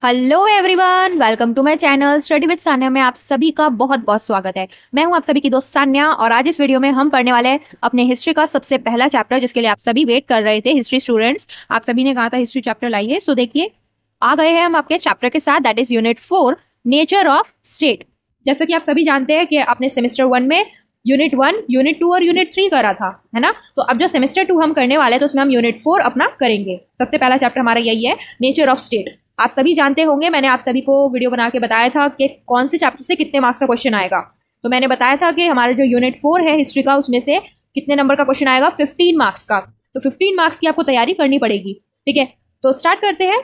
Hello everyone, welcome to my channel study with Sanya में आप सभी का बहुत बहुत स्वागत है। मैं हूं आप सभी की दोस्त सान्या और आज इस वीडियो में हम पढ़ने वाले हैं अपने हिस्ट्री का सबसे पहला चैप्टर, जिसके लिए आप सभी वेट कर रहे थे। हिस्ट्री स्टूडेंट्स, आप सभी ने कहा था हिस्ट्री चैप्टर लाइए। सो देखिए, आ गए हैं हम आपके चैप्टर के साथ, that is unit 4, nature of state. जैसा कि आप सभी जानते हैं कि आपने सेमेस्टर 1 में यूनिट 1, यूनिट 2 और यूनिट 3 करा था, है ना। तो अब जो सेमेस्टर 2 हम करने वाले हैं तो उसमें हम यूनिट 4 अपना करेंगे। सबसे पहला चैप्टर हमारा यही है, नेचर ऑफ स्टेट। आप सभी जानते होंगे, मैंने आप सभी को वीडियो बना के बताया था कि कौन से चैप्टर से कितने मार्क्स का क्वेश्चन आएगा। तो मैंने बताया था कि हमारा जो यूनिट 4 है हिस्ट्री का, उसमें से कितने नंबर का क्वेश्चन आएगा, 15 मार्क्स का। तो 15 मार्क्स की आपको तैयारी करनी पड़ेगी, ठीक है। तो स्टार्ट करते हैं।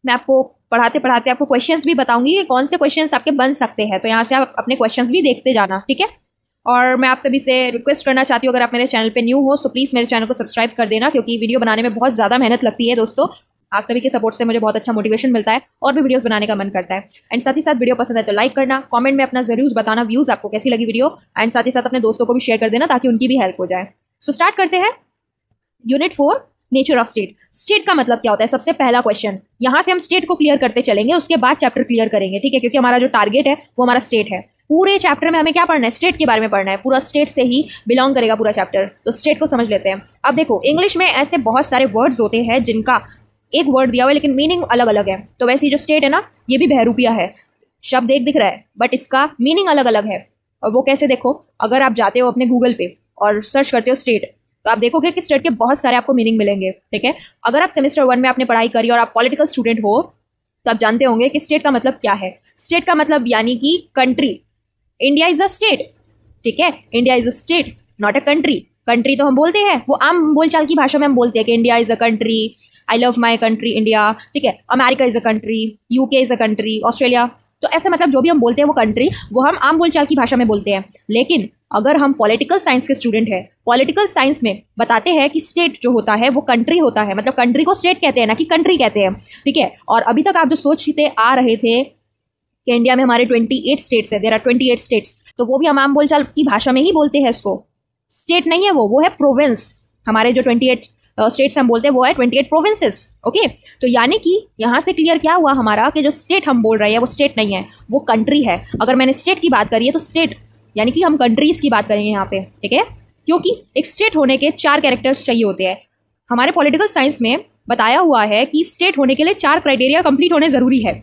मैं आपको पढ़ाते पढ़ाते आपको क्वेश्चंस भी बताऊंगी कि कौन से क्वेश्चंस आपके बन सकते हैं। तो यहाँ से आप अपने क्वेश्चंस भी देखते जाना, ठीक है। और मैं आप सभी से रिक्वेस्ट करना चाहती हूँ, अगर आप मेरे चैनल पे न्यू हो सो प्लीज़ मेरे चैनल को सब्सक्राइब कर देना, क्योंकि वीडियो बनाने में बहुत ज़्यादा मेहनत लगती है दोस्तों। आप सभी के सपोर्ट से मुझे बहुत अच्छा मोटिवेशन मिलता है और भी वीडियोस बनाने का मन करता है। एंड साथ ही साथ वीडियो पसंद है तो लाइक करना, कमेंट में अपना जरूर बताना व्यूज़ आपको कैसी लगी वीडियो, एंड साथ ही साथ अपने दोस्तों को भी शेयर कर देना ताकि उनकी भी हेल्प हो जाए। सो स्टार्ट करते हैं। Unit 4, nature of state. State का मतलब क्या होता है, सबसे पहला क्वेश्चन। यहाँ से हम स्टेट को क्लियर करते चलेंगे, उसके बाद चैप्टर क्लियर करेंगे, ठीक है, क्योंकि हमारा जो टारगेट है वो हमारा स्टेट है। पूरे चैप्टर में हमें क्या पढ़ना है, स्टेट के बारे में पढ़ना है। पूरा स्टेट से ही बिलोंग करेगा पूरा चैप्टर। तो स्टेट को समझ लेते हैं। अब देखो, इंग्लिश में ऐसे बहुत सारे वर्ड्स होते हैं जिनका एक वर्ड दिया हुआ है लेकिन मीनिंग अलग अलग है। तो वैसे जो स्टेट है ना, ये भी बहरूपिया है। शब्द एक दिख रहा है बट इसका मीनिंग अलग अलग है। और वो कैसे, देखो, अगर आप जाते हो अपने गूगल पे और सर्च करते हो स्टेट, तो आप देखोगे कि स्टेट के बहुत सारे आपको मीनिंग मिलेंगे, ठीक है। अगर आप सेमेस्टर 1 में आपने पढ़ाई करी और आप पॉलिटिकल स्टूडेंट हो तो आप जानते होंगे कि स्टेट का मतलब क्या है। स्टेट का मतलब यानी कि country. India is a state, ठीक है। India is a state, not a country. Country तो हम बोलते हैं, वो आम बोलचाल की भाषा में हम बोलते हैं कि India is a country, I love my country India, ठीक है। America is a country, UK is a country, Australia. तो ऐसे मतलब जो भी हम बोलते हैं वो कंट्री, वो हम आम बोलचाल की भाषा में बोलते हैं। लेकिन अगर हम पॉलिटिकल साइंस के स्टूडेंट हैं, पॉलिटिकल साइंस में बताते हैं कि स्टेट जो होता है वो कंट्री होता है, मतलब कंट्री को स्टेट कहते हैं ना कि कंट्री कहते हैं, ठीक है। और अभी तक आप जो सोचते आ रहे थे कि इंडिया में हमारे 28 स्टेट्स है, देयर आर 28 स्टेट्स, तो वो भी हम आम बोलचाल की भाषा में ही बोलते हैं इसको। स्टेट नहीं है वो है प्रोविंस। हमारे जो 28 स्टेट्स हम बोलते हैं वो है 28 प्रोविंसेस, ओके। तो यानी कि यहाँ से क्लियर क्या हुआ हमारा कि जो स्टेट हम बोल रहे हैं वो स्टेट नहीं है, वो कंट्री है। अगर मैंने स्टेट की बात करी है तो स्टेट यानी कि हम कंट्रीज की बात करेंगे यहाँ पे, ठीक है। क्योंकि एक स्टेट होने के 4 कैरेक्टर्स चाहिए होते हैं। हमारे पॉलिटिकल साइंस में बताया हुआ है कि स्टेट होने के लिए 4 क्राइटेरिया कंप्लीट होने जरूरी है।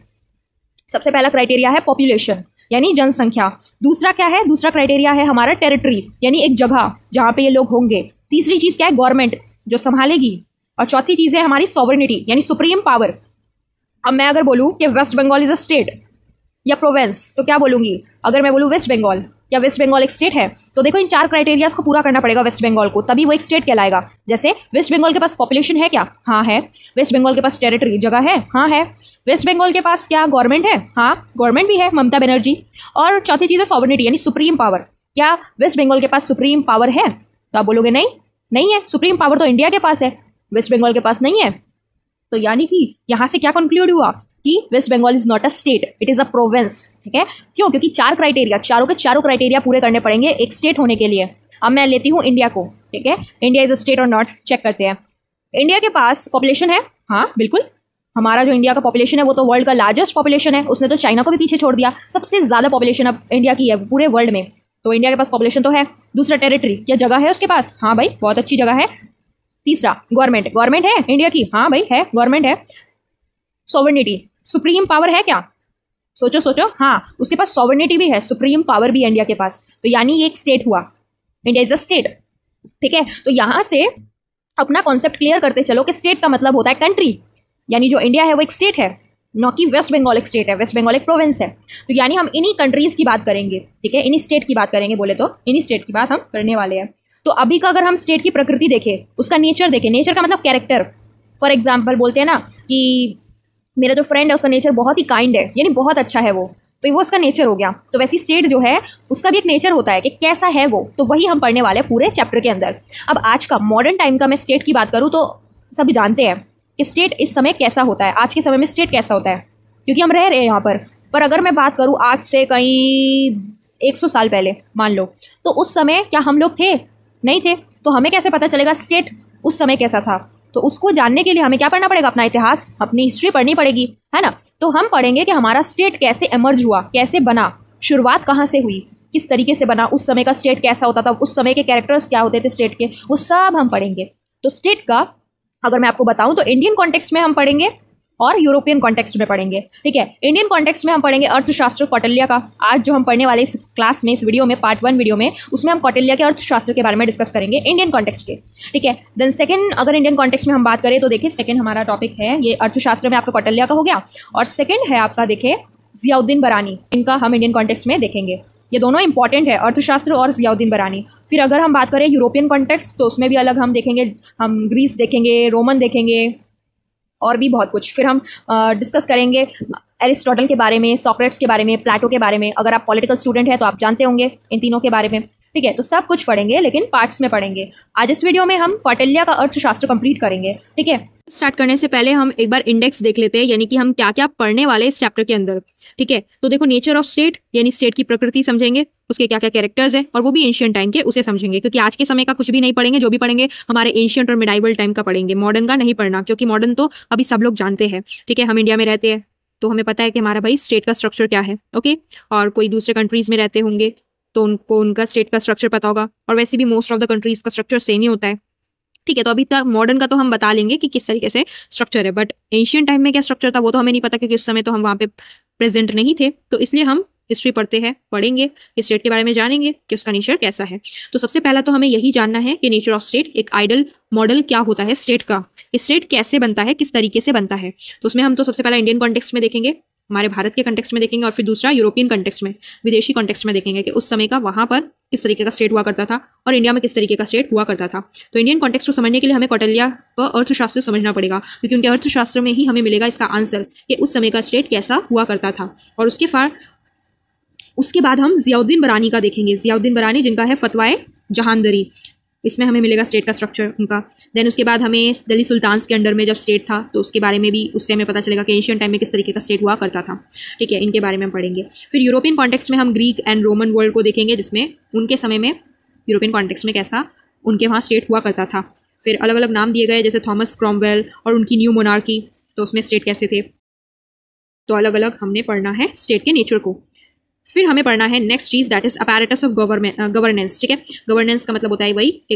सबसे पहला क्राइटेरिया है पॉपुलेशन, यानी जनसंख्या। दूसरा क्या है, दूसरा क्राइटेरिया है हमारा टेरिटरी, यानी एक जगह जहाँ पे ये लोग होंगे। तीसरी चीज क्या है, गवर्नमेंट जो संभालेगी। और चौथी चीज है हमारी सॉवरेनिटी, यानी सुप्रीम पावर। अब मैं अगर बोलूँ कि West Bengal is a state या प्रोविंस, तो क्या बोलूंगी। अगर मैं बोलूँ वेस्ट बंगाल, क्या वेस्ट बंगाल एक स्टेट है? तो देखो, इन 4 क्राइटेरियाज को पूरा करना पड़ेगा वेस्ट बंगाल को, तभी वो एक स्टेट कहलाएगा। जैसे वेस्ट बंगाल के पास पॉपुलेशन है क्या? हाँ है। वेस्ट बंगाल के पास टेरिटरी जगह है? हाँ है। वेस्ट बंगाल के पास क्या गवर्नमेंट है? हाँ, गवर्नमेंट भी है, ममता बनर्जी। और चौथी चीज़ है सॉवरेनिटी, यानी सुप्रीम पावर। क्या वेस्ट बंगाल के पास सुप्रीम पावर है? तो आप बोलोगे नहीं, नहीं है। सुप्रीम पावर तो इंडिया के पास है, वेस्ट बंगाल के पास नहीं है। तो यानी कि यहाँ से क्या कंक्लूड हुआ कि West Bengal is not a state, it is a province, ठीक है। क्यों? क्योंकि 4 क्राइटेरिया, चारों के चारों क्राइटेरिया पूरे करने पड़ेंगे एक स्टेट होने के लिए। अब मैं लेती हूँ इंडिया को, ठीक है। इंडिया इज अ स्टेट और नॉट, चेक करते हैं। इंडिया के पास पॉपुलेशन है, हाँ बिल्कुल। हमारा जो इंडिया का पॉपुलेशन है वो तो वर्ल्ड का लार्जेस्ट पॉपुलेशन है, उसने तो चाइना को भी पीछे छोड़ दिया। सबसे ज्यादा पॉपुलेशन अब इंडिया की है पूरे वर्ल्ड में, तो इंडिया के पास पॉपुलेशन तो है। दूसरा टेरिटरी, क्या जगह है उसके पास? हाँ भाई, बहुत अच्छी जगह है। तीसरा गवर्नमेंट, गवर्नमेंट है इंडिया की? हाँ भाई है, गवर्नमेंट है। सॉवरेनिटी, सुप्रीम पावर है क्या? सोचो सोचो, हाँ उसके पास सॉवरेनिटी भी है, सुप्रीम पावर भी है इंडिया के पास। तो यानी ये एक स्टेट हुआ, इंडिया इज अ स्टेट, ठीक है। तो यहाँ से अपना कॉन्सेप्ट क्लियर करते चलो कि स्टेट का मतलब होता है कंट्री, यानी जो इंडिया है वो एक स्टेट है, न कि वेस्ट बंगाल एक स्टेट है, वेस्ट बंगाल एक प्रोविंस है। तो यानी हम इन्हीं कंट्रीज की बात करेंगे, ठीक है, इन्हीं स्टेट की बात करेंगे, बोले तो इन्हीं स्टेट की बात हम करने वाले हैं। तो अभी का अगर हम स्टेट की प्रकृति देखें, उसका नेचर देखें, नेचर का मतलब कैरेक्टर। फॉर एग्जाम्पल बोलते हैं ना कि मेरा जो फ्रेंड है उसका नेचर बहुत ही काइंड है, यानी बहुत अच्छा है वो, तो वो उसका नेचर हो गया। तो वैसी स्टेट जो है उसका भी एक नेचर होता है कि कैसा है वो, तो वही हम पढ़ने वाले हैं पूरे चैप्टर के अंदर। अब आज का मॉडर्न टाइम का मैं स्टेट की बात करूँ तो सभी जानते हैं कि स्टेट इस समय कैसा होता है, आज के समय में स्टेट कैसा होता है, क्योंकि हम रह रहे हैं यहाँ पर अगर मैं बात करूँ आज से कहीं 100 साल पहले मान लो, तो उस समय क्या हम लोग थे? नहीं थे। तो हमें कैसे पता चलेगा स्टेट उस समय कैसा था? तो उसको जानने के लिए हमें क्या पढ़ना पड़ेगा, अपना इतिहास, अपनी हिस्ट्री पढ़नी पड़ेगी, है ना। तो हम पढ़ेंगे कि हमारा स्टेट कैसे एमर्ज हुआ, कैसे बना, शुरुआत कहाँ से हुई, किस तरीके से बना, उस समय का स्टेट कैसा होता था, उस समय के कैरेक्टर्स क्या होते थे स्टेट के, वो सब हम पढ़ेंगे। तो स्टेट का अगर मैं आपको बताऊं तो इंडियन कॉन्टेक्स्ट में हम पढ़ेंगे और यूरोपियन कॉन्टेक्स्ट में पढ़ेंगे, ठीक है। इंडियन कॉन्टेक्स्ट में हम पढ़ेंगे अर्थशास्त्र कौटिल्य का। आज जो हम पढ़ने वाले इस क्लास में, इस वीडियो में, पार्ट 1 वीडियो में, उसमें हम कौटिल्य के अर्थशास्त्र के बारे में डिस्कस करेंगे इंडियन कॉन्टेक्स्ट के, ठीक है। देन सेकंड, अगर इंडियन कॉन्टेक्स्ट में हम बात करें तो देखिए सेकंड हमारा टॉपिक है ये अर्थशास्त्र में आपका कौटिल्य का हो गया, और सेकंड है आपका देखिए जियाउद्दीन बरानी, इनका हम इंडियन कॉन्टेक्स्ट में देखेंगे। ये दोनों इंपॉर्टेंट है, अर्थशास्त्र और जियाउद्दीन बरानी। फिर अगर हम बात करें यूरोपियन कॉन्टेक्स्ट तो उसमें भी अलग हम देखेंगे, हम ग्रीस देखेंगे, रोमन देखेंगे और भी बहुत कुछ। फिर हम डिस्कस करेंगे एरिस्टोटल के बारे में, सॉक्रेट्स के बारे में, प्लेटो के बारे में। अगर आप पॉलिटिकल स्टूडेंट हैं तो आप जानते होंगे इन तीनों के बारे में, ठीक है। तो सब कुछ पढ़ेंगे लेकिन पार्ट्स में पढ़ेंगे। आज इस वीडियो में हम कौटिल्य का अर्थशास्त्र कंप्लीट करेंगे, ठीक है। स्टार्ट करने से पहले हम एक बार इंडेक्स देख लेते हैं, यानी कि हम क्या क्या पढ़ने वाले इस चैप्टर के अंदर, ठीक है। तो देखो नेचर ऑफ स्टेट, यानी स्टेट की प्रकृति समझेंगे, उसके क्या क्या कैरेक्टर्स है, और वो भी एंशियंट टाइम के, उसे समझेंगे। क्योंकि आज के समय का कुछ भी नहीं पढ़ेंगे, जो भी पढ़ेंगे हमारे एंशियंट और मिडाइवल टाइम का पढ़ेंगे, मॉडर्न का नहीं पढ़ना, क्योंकि मॉडर्न तो अभी सब लोग जानते हैं, ठीक है। हम इंडिया में रहते हैं तो हमें पता है कि हमारा भाई स्टेट का स्ट्रक्चर क्या है, ओके। और कोई दूसरे कंट्रीज में रहते होंगे तो उनको उनका स्टेट का स्ट्रक्चर पता होगा, और वैसे भी मोस्ट ऑफ द कंट्रीज का स्ट्रक्चर सेम ही होता है, ठीक है। तो अभी तक मॉडर्न का तो हम बता लेंगे कि किस तरीके से स्ट्रक्चर है, बट एंशियंट टाइम में क्या स्ट्रक्चर था वो तो हमें नहीं पता, क्योंकि उस समय तो हम वहाँ पे प्रेजेंट नहीं थे। तो इसलिए हम हिस्ट्री पढ़ते हैं, पढ़ेंगे, स्टेट के बारे में जानेंगे कि उसका नेचर कैसा है। तो सबसे पहला तो हमें यही जानना है कि नेचर ऑफ स्टेट, एक आइडल मॉडल क्या होता है स्टेट का, स्टेट कैसे बनता है, किस तरीके से बनता है। तो उसमें हम तो सबसे पहला इंडियन कॉन्टेक्स्ट में देखेंगे, हमारे भारत के कंटेक्स्ट में देखेंगे, और फिर दूसरा यूरोपियन कंटेक्स्ट में, विदेशी कंटेक्स्ट में देखेंगे कि उस समय का वहाँ पर किस तरीके का स्टेट हुआ करता था और इंडिया में किस तरीके का स्टेट हुआ करता था। तो इंडियन कॉन्टेक्स्ट को समझने के लिए हमें कौटिल्य का अर्थशास्त्र समझना पड़ेगा, क्योंकि उनके अर्थशास्त्र में ही हमें मिलेगा इसका आंसर कि उस समय का स्टेट कैसा हुआ करता था। और उसके बाद हम जियाउद्दीन बरानी का देखेंगे, जियाउद्दीन बरानी जिनका है फतवाए जहांदरी, इसमें हमें मिलेगा स्टेट का स्ट्रक्चर उनका। देन उसके बाद हमें दिल्ली सुल्तान्स के अंडर में जब स्टेट था तो उसके बारे में भी, उससे हमें पता चलेगा कि एशियन टाइम में किस तरीके का स्टेट हुआ करता था, ठीक है। इनके बारे में हम पढ़ेंगे। फिर यूरोपियन कॉन्टेक्स्ट में हम ग्रीक एंड रोमन वर्ल्ड को देखेंगे, जिसमें उनके समय में यूरोपियन कॉन्टेक्स्ट में कैसा उनके वहाँ स्टेट हुआ करता था। फिर अलग अलग नाम दिए गए, जैसे थॉमस क्रॉमवेल और उनकी न्यू मोनार्की, तो उसमें स्टेट कैसे थे। तो अलग अलग हमने पढ़ना है स्टेट के नेचर को। फिर हमें पढ़ना है next cheese, that is apparatus of governance, ठीक है। गवर्नेंस का मतलब होता है वही कि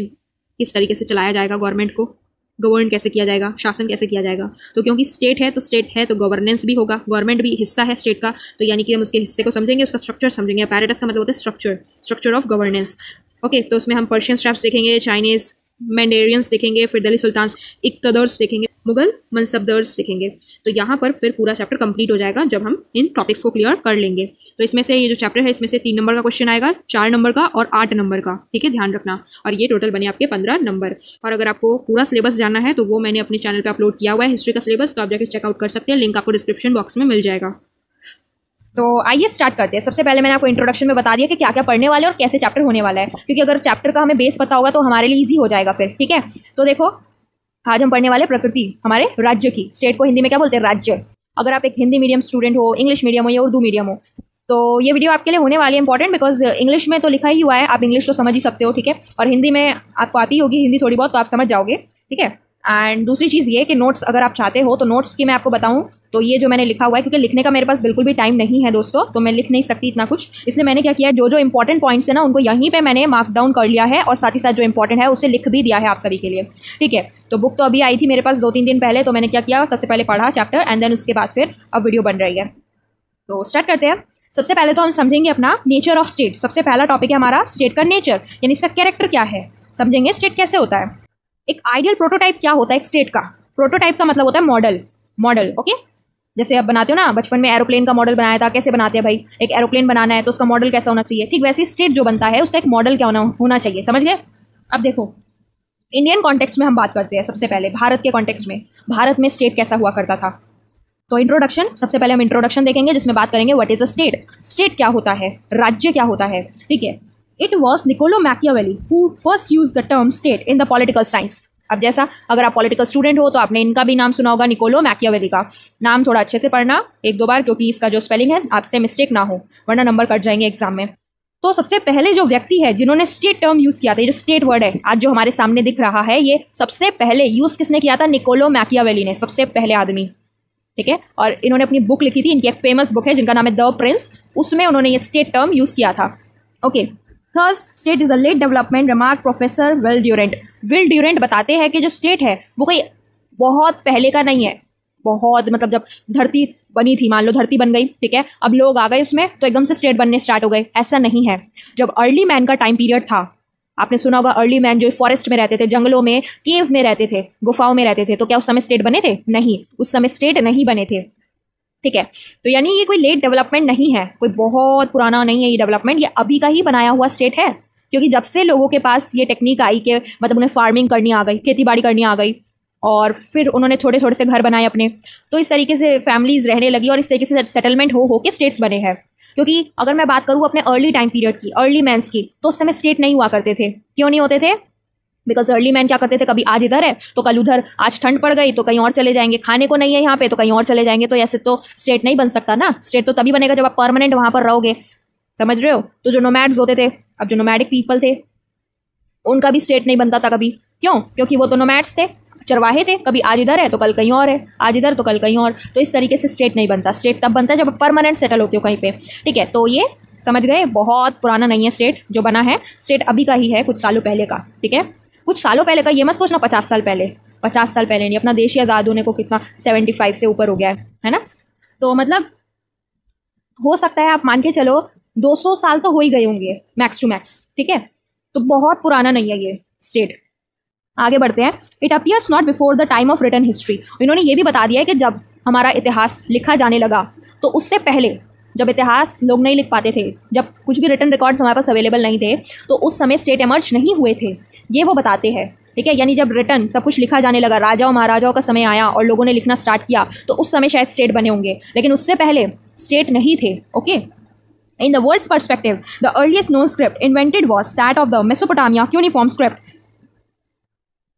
किस तरीके से चलाया जाएगा गवर्नमेंट को, गवर्न कैसे किया जाएगा, शासन कैसे किया जाएगा। तो क्योंकि स्टेट है तो गवर्नेंस भी होगा, गवर्नमेंट भी हिस्सा है स्टेट का, तो यानी कि हम उसके हिस्से को समझेंगे, उसका स्ट्रक्चर समझेंगे। अपैरेटस का मतलब होता है स्ट्रक्चर ऑफ गवर्नेंस, ओके। तो उसमें हम पर्शियन स्ट्रैप्स देखेंगे, चाइनीज मैंडेरियंस देखेंगे, फिर दिल्ली सुल्तान्स, इक्तदर्स देखेंगे, मुगल मनसबदर्स देखेंगे। तो यहाँ पर फिर पूरा चैप्टर कंप्लीट हो जाएगा जब हम इन टॉपिक्स को क्लियर कर लेंगे। तो इसमें से ये जो चैप्टर है, इसमें से 3 नंबर का क्वेश्चन आएगा, 4 नंबर का और 8 नंबर का, ठीक है, ध्यान रखना। और ये टोटल बने आपके 15 नंबर। और अगर आपको पूरा सिलेबस जानना है तो वो मैंने अपने चैनल पर अपलोड किया हुआ है, हिस्ट्री का सिलेबस, तो आप जाकर चेकआउट कर सकते हैं, लिंक आपको डिस्क्रिप्शन बॉक्स में मिल जाएगा। तो आइए स्टार्ट करते हैं। सबसे पहले मैंने आपको इंट्रोडक्शन में बता दिया कि क्या क्या पढ़ने वाले और कैसे चैप्टर होने वाला है, क्योंकि अगर चैप्टर का हमें बेस पता होगा तो हमारे लिए इजी हो जाएगा फिर, ठीक है। तो देखो आज हम पढ़ने वाले प्रकृति हमारे राज्य की, स्टेट को हिंदी में क्या बोलते हैं, राज्य। अगर आप एक हिंदी मीडियम स्टूडेंट हो, इंग्लिश मीडियम हो या उर्दू मीडियम हो, तो ये वीडियो आपके लिए होने वाली है इंपॉर्टेंट, बिकॉज इंग्लिश में तो लिखा ही हुआ है, आप इंग्लिश तो समझ ही सकते हो, ठीक है। और हिंदी में आपको आती होगी हिंदी थोड़ी बहुत, तो आप समझ जाओगे, ठीक है। एंड दूसरी चीज़ ये कि नोट्स अगर आप चाहते हो तो नोट्स की मैं आपको बताऊं तो ये जो मैंने लिखा हुआ है, क्योंकि लिखने का मेरे पास बिल्कुल भी टाइम नहीं है दोस्तों, तो मैं लिख नहीं सकती इतना कुछ, इसलिए मैंने क्या किया है, जो जो इंपॉर्टेंट पॉइंट्स है ना उनको यहीं पे मैंने मार्क डाउन कर लिया है, और साथ ही साथ जो इंपॉर्टेंट है उसे लिख भी दिया है आप सभी के लिए, ठीक है। तो बुक तो अभी आई थी मेरे पास 2-3 दिन पहले, तो मैंने क्या किया, सबसे पहले पढ़ा चैप्टर एंड देन उसके बाद फिर अब वीडियो बन रही है। तो स्टार्ट करते हैं। सबसे पहले तो हम समझेंगे अपना नेचर ऑफ स्टेट। सबसे पहला टॉपिक है हमारा स्टेट का नेचर, यानी इसका कैरेक्टर क्या है, समझेंगे स्टेट कैसे होता है। एक आइडियल प्रोटोटाइप क्या होता है एक स्टेट का, प्रोटोटाइप का मतलब होता है मॉडल, ओके। जैसे आप बनाते हो ना, बचपन में एरोप्लेन का मॉडल बनाया था, कैसे बनाते हैं भाई, एक एरोप्लेन बनाना है तो उसका मॉडल कैसा होना चाहिए, ठीक वैसे स्टेट जो बनता है उसका एक मॉडल क्या होना चाहिए, समझ गए। अब देखो इंडियन कॉन्टेक्स्ट में हम बात करते हैं, सबसे पहले भारत के कॉन्टेक्स्ट में, भारत में स्टेट कैसा हुआ करता था। तो इंट्रोडक्शन, सबसे पहले हम इंट्रोडक्शन देखेंगे जिसमें बात करेंगे what is a state, state क्या होता है, राज्य क्या होता है, ठीक है। It was Niccolo Machiavelli who first use the term state in the political science. अब जैसा अगर आप पॉलिटिकल स्टूडेंट हो तो आपने इनका भी नाम सुना होगा, निकोलो मैकियावेली का नाम थोड़ा अच्छे से पढ़ना 1-2 बार, क्योंकि इसका जो स्पेलिंग है आपसे मिस्टेक ना हो, वरना नंबर कट जाएंगे एग्जाम में। तो सबसे पहले जो व्यक्ति है जिन्होंने स्टेट टर्म यूज किया था, ये जो स्टेट वर्ड है आज जो हमारे सामने दिख रहा है, ये सबसे पहले यूज किसने किया था? निकोलो मैकियावेली ने, सबसे पहले आदमी। ठीक है, और इन्होंने अपनी बुक लिखी थी, इनकी एक फेमस बुक है जिनका नाम है द प्रिंस, उसमें उन्होंने ये स्टेट टर्म यूज किया था। Okay, third, state is a late development, remark professor Will Durant. Will Durant बताते हैं कि जो स्टेट है वो कोई बहुत पहले का नहीं है, बहुत मतलब जब धरती बनी थी, मान लो धरती बन गई, ठीक है, अब लोग आ गए उसमें तो एकदम से स्टेट बनने स्टार्ट हो गए, ऐसा नहीं है। जब अर्ली मैन का टाइम पीरियड था, आपने सुना होगा अर्ली मैन जो फॉरेस्ट में रहते थे, जंगलों में, केव में रहते थे, गुफाओं में रहते थे, तो क्या उस समय स्टेट बने थे? नहीं, उस समय स्टेट नहीं बने थे। ठीक है, तो यानी ये कोई लेट डेवलपमेंट नहीं है, कोई बहुत पुराना नहीं है ये डेवलपमेंट, ये अभी का ही बनाया हुआ स्टेट है। क्योंकि जब से लोगों के पास ये टेक्निक आई कि मतलब उन्हें फार्मिंग करनी आ गई, खेती बाड़ी करनी आ गई, और फिर उन्होंने थोड़े थोड़े से घर बनाए अपने, तो इस तरीके से फैमिलीज रहने लगी और इस तरीके से सेटलमेंट हो के स्टेट्स बने हैं। क्योंकि अगर मैं बात करूँ अपने अर्ली टाइम पीरियड की, अर्ली मैंस की, तो उस समय स्टेट नहीं हुआ करते थे। क्यों नहीं होते थे? बिकॉज अर्ली मैन क्या करते थे, कभी आज इधर है तो कल उधर, आज ठंड पड़ गई तो कहीं और चले जाएंगे, खाने को नहीं है यहाँ पे तो कहीं और चले जाएंगे, तो ऐसे तो स्टेट नहीं बन सकता ना। स्टेट तो तभी बनेगा जब आप परमानेंट वहां पर रहोगे, समझ रहे हो? तो जो नोमैड्स होते थे, अब जो नोमैडिक पीपल थे, उनका भी स्टेट नहीं बनता था कभी। क्यों? क्योंकि वो तो नोमैड्स थे, चरवाहे थे, कभी आज इधर है तो कल कहीं और है, आज इधर तो कल कहीं और, तो इस तरीके से स्टेट नहीं बनता। स्टेट तब बनता है जब परमानेंट सेटल होते हो कहीं पे। ठीक है, तो ये समझ गए, बहुत पुराना नहीं है स्टेट जो बना है, स्टेट अभी का ही है, कुछ सालों पहले का। ठीक है, कुछ सालों पहले का, ये मत सोचना 50 साल पहले, 50 साल पहले नहीं, अपना देश ही आज़ाद होने को कितना 75 से ऊपर हो गया है ना। तो मतलब हो सकता है आप मान के चलो 200 साल तो हो ही गए होंगे मैक्स टू मैक्स। ठीक है, तो बहुत पुराना नहीं है ये स्टेट। आगे बढ़ते हैं। It appears not before the time of written history. इन्होंने ये भी बता दिया है कि जब हमारा इतिहास लिखा जाने लगा तो उससे पहले, जब इतिहास लोग नहीं लिख पाते थे, जब कुछ भी रिटन रिकॉर्ड्स हमारे पास अवेलेबल नहीं थे, तो उस समय स्टेट एमर्ज नहीं हुए थे, ये वो बताते हैं। ठीक है, यानी जब रिटन सब कुछ लिखा जाने लगा, राजाओं महाराजाओं का समय आया और लोगों ने लिखना स्टार्ट किया, तो उस समय शायद स्टेट बने होंगे, लेकिन उससे पहले स्टेट नहीं थे। Okay, In the world's perspective, the earliest known script invented was that of the Mesopotamia cuneiform script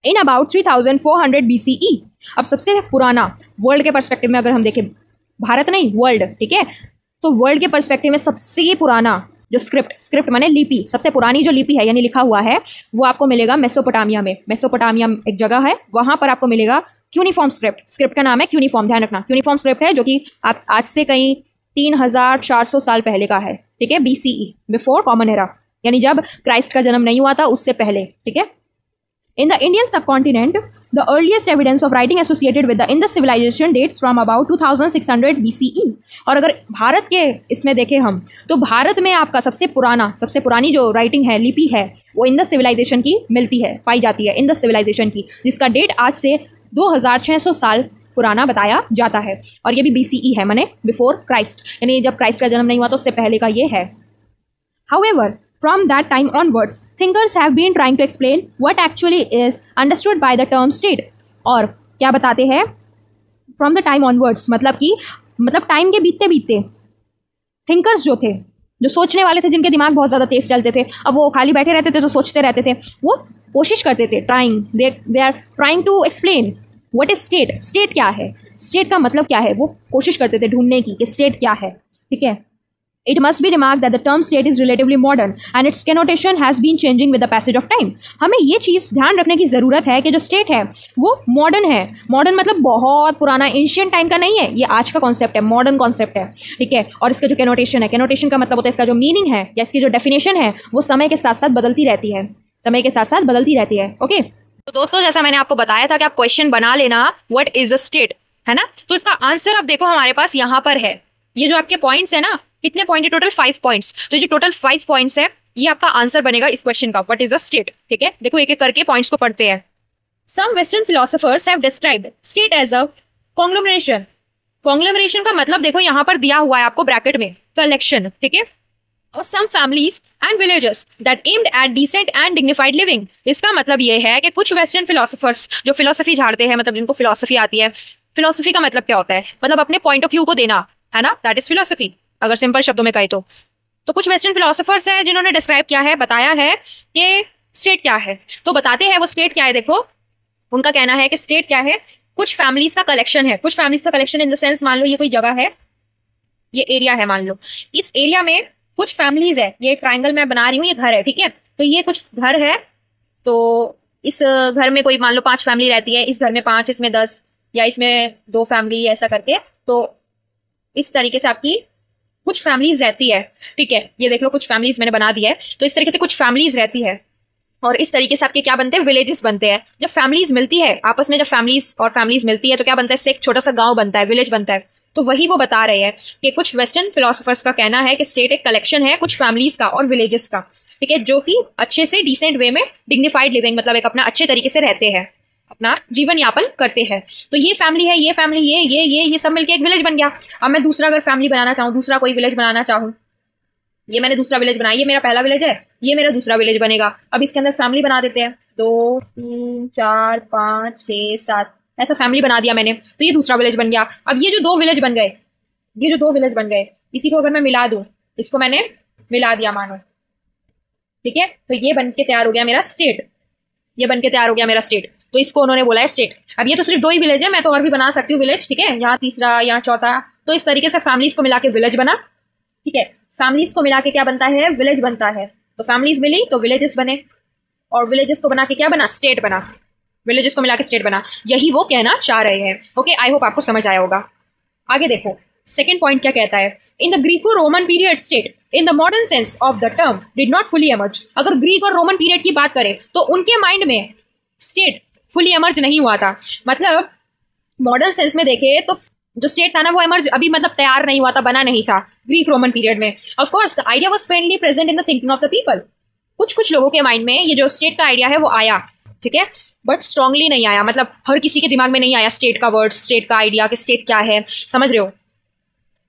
in about 3400 BCE. अब सबसे पुराना वर्ल्ड के पर्सपेक्टिव में अगर हम देखें, भारत नहीं वर्ल्ड, ठीक है, तो वर्ल्ड के पर्सपेक्टिव में सबसे पुराना जो स्क्रिप्ट माने लिपि, सबसे पुरानी जो लिपि है यानी लिखा हुआ है, वो आपको मिलेगा मेसोपोटामिया में। मेसोपोटामिया एक जगह है, वहां पर आपको मिलेगा क्यूनिफॉर्म स्क्रिप्ट का नाम है क्यूनिफॉर्म, ध्यान रखना, क्यूनिफॉर्म स्क्रिप्ट है जो कि आप आज से कहीं 3400 साल पहले का है। ठीक है, BCE, बिफोर कॉमन एरा, यानी जब क्राइस्ट का जन्म नहीं हुआ था उससे पहले। ठीक है, in the Indian subcontinent the earliest evidence of writing associated with the Indus civilisation dates from about 2600 BCE। और अगर भारत के इसमें देखें हम, तो भारत में आपका सबसे पुरानी जो राइटिंग है, लिपि है, वो इंडस सिविलाइजेशन की मिलती है, पाई जाती है, इंडस सिविलाइजेशन की, जिसका डेट आज से 2600 साल पुराना बताया जाता है। और ये भी BCE है, माने बिफोर क्राइस्ट, यानी जब क्राइस्ट का जन्म नहीं हुआ तो उससे पहले का ये है। However, from that time onwards, thinkers have been trying to explain what actually is understood by the term state। और क्या बताते हैं? From the time onwards, मतलब टाइम के बीतते बीतते थिंकर्स जो थे, जो सोचने वाले थे, जिनके दिमाग बहुत ज़्यादा तेज चलते थे, अब वो खाली बैठे रहते थे तो सोचते रहते थे, वो कोशिश करते थे, they are trying to explain what is state. State क्या है, स्टेट का मतलब क्या है, वो कोशिश करते थे ढूंढने की कि स्टेट क्या है। ठीक है, it must be remark that the term state is relatively modern and its connotation has been changing with the passage of time. हमें ये चीज़ ध्यान रखने की ज़रूरत है कि जो स्टेट है वो मॉडर्न है। मॉडर्न मतलब बहुत पुराना, एंशियंट टाइम का नहीं है, ये आज का कॉन्सेप्ट है, मॉडर्न कॉन्सेप्ट है। ठीक है, और इसका जो कनोटेशन है, कनोटेशन का मतलब होता है, इसका जो मीनिंग है या इसकी जो डेफिनेशन है वो समय के साथ साथ बदलती रहती है, समय के साथ साथ बदलती रहती है। ओके, तो दोस्तों जैसा मैंने आपको बताया था कि आप क्वेश्चन बना लेना व्हाट इज अ स्टेट, है ना। तो इसका आंसर अब देखो हमारे पास यहाँ पर है। ये जो आपके पॉइंट्स है ना, कितने पॉइंट है? Total 5 points. तो ये टोटल 5 पॉइंट्स है, ये आपका आंसर बनेगा इस क्वेश्चन का, व्हाट इज अ स्टेट। ठीक है, देखो एक एक करके पॉइंट्स को पढ़ते हैं। Some western philosophers have described state as a conglomeration. Conglomeration का मतलब देखो यहाँ पर दिया हुआ है आपको ब्रैकेट में, कलेक्शन। ठीक है, और some families and villages that aimed at decent and dignified living. इसका मतलब ये है कि कुछ वेस्टर्न फिलोसोफर्स जो फिलोसफी झाड़ते हैं, मतलब जिनको फिलोसफी आती है, फिलोसफी का मतलब क्या होता है? मतलब अपने पॉइंट ऑफ व्यू को देना, है ना, दैट इज फिलोसफी, अगर सिंपल शब्दों में कहे तो कुछ वेस्टर्न फिलोसोफर्स हैं जिन्होंने डिस्क्राइब किया है, बताया है कि स्टेट क्या है। तो बताते हैं वो स्टेट क्या है। देखो उनका कहना है कि स्टेट क्या है, कुछ फैमिलीज का कलेक्शन है। कुछ फैमिलीज का कलेक्शन इन द सेंस, मान लो ये कोई जगह है, ये एरिया है, मान लो इस एरिया में कुछ फैमिलीज है, ये ट्राइंगल मैं बना रही हूँ, ये घर है, ठीक है। तो ये कुछ घर है, तो इस घर में कोई मान लो 5 फैमिली रहती है, इस घर में 5, इसमें 10, या इसमें 2 फैमिली, ऐसा करके। तो इस तरीके से आपकी कुछ फैमिलीज रहती है, ठीक है। ये देख लो कुछ फैमिलीज मैंने बना दी है, तो इस तरीके से कुछ फैमिलीज रहती है। और इस तरीके से आपके क्या बनते हैं, विलेजेस बनते हैं। जब फैमिलीज मिलती है आपस में, जब फैमिलीज और फैमिलीज मिलती है तो क्या बनता है, इससे एक छोटा सा गांव बनता है, विलेज बनता है। तो वही वो बता रहे हैं कि कुछ वेस्टर्न फिलोसफर्स का कहना है कि स्टेट एक कलेक्शन है कुछ फैमिलीज का और विलेजेस का, ठीक है, जो कि अच्छे से डिसेंट वे में डिग्निफाइड लिविंग, मतलब एक अपना अच्छे तरीके से रहते हैं, अपना जीवन यापन करते हैं। तो ये फैमिली है, ये फैमिली, ये सब मिलके एक विलेज बन गया। अब मैं दूसरा अगर फैमिली बनाना चाहूँ, दूसरा कोई विलेज बनाना चाहूँ, ये मैंने दूसरा विलेज बनाया, ये मेरा पहला विलेज है, ये मेरा दूसरा विलेज बनेगा। अब इसके अंदर फैमिली बना देते हैं, 2 3 4 5 6 7, ऐसा फैमिली बना दिया मैंने, तो ये दूसरा विलेज बन गया। अब ये जो 2 विलेज बन गए, ये जो 2 विलेज बन गए, इसी को अगर मैं मिला दूं, इसको मैंने मिला दिया मानो, ठीक है, तो ये बन के तैयार हो गया मेरा स्टेट, ये बन के तैयार हो गया मेरा स्टेट। तो इसको उन्होंने बोला है स्टेट। अब ये तो सिर्फ 2 ही विलेज है, मैं तो और भी बना सकती हूँ विलेज, ठीक है, यहाँ तीसरा, यहाँ चौथा। तो इस तरीके से फैमिलीज को मिला के विलेज बना, ठीक है। फैमिलीज को मिला के क्या बनता है, विलेज बनता है। तो फैमिलीज मिली तो विलेजेस बने, और विलेजेस को बना के क्या बना, स्टेट बना। विलेजेस को मिला के स्टेट बना, यही वो कहना चाह रहे हैं। ओके, आई होप आपको समझ आया होगा। आगे देखो सेकेंड पॉइंट क्या कहता है, in the Greco Roman period state in the modern sense of the term did not fully emerge. अगर ग्रीक और रोमन पीरियड की बात करें तो उनके माइंड में स्टेट फुली एमर्ज नहीं हुआ था। मतलब मॉडर्न सेंस में देखे तो जो स्टेट था ना, वो एमर्ज अभी मतलब तैयार नहीं हुआ था, बना नहीं था ग्रीक रोमन पीरियड में। Of course the idea was friendly present in the thinking of the people. कुछ लोगों के माइंड में ये जो स्टेट का आइडिया है वो आया, ठीक है, बट स्ट्रांगली नहीं आया। मतलब हर किसी के दिमाग में नहीं आया स्टेट का वर्ड, स्टेट का आइडिया कि स्टेट क्या है, समझ रहे हो।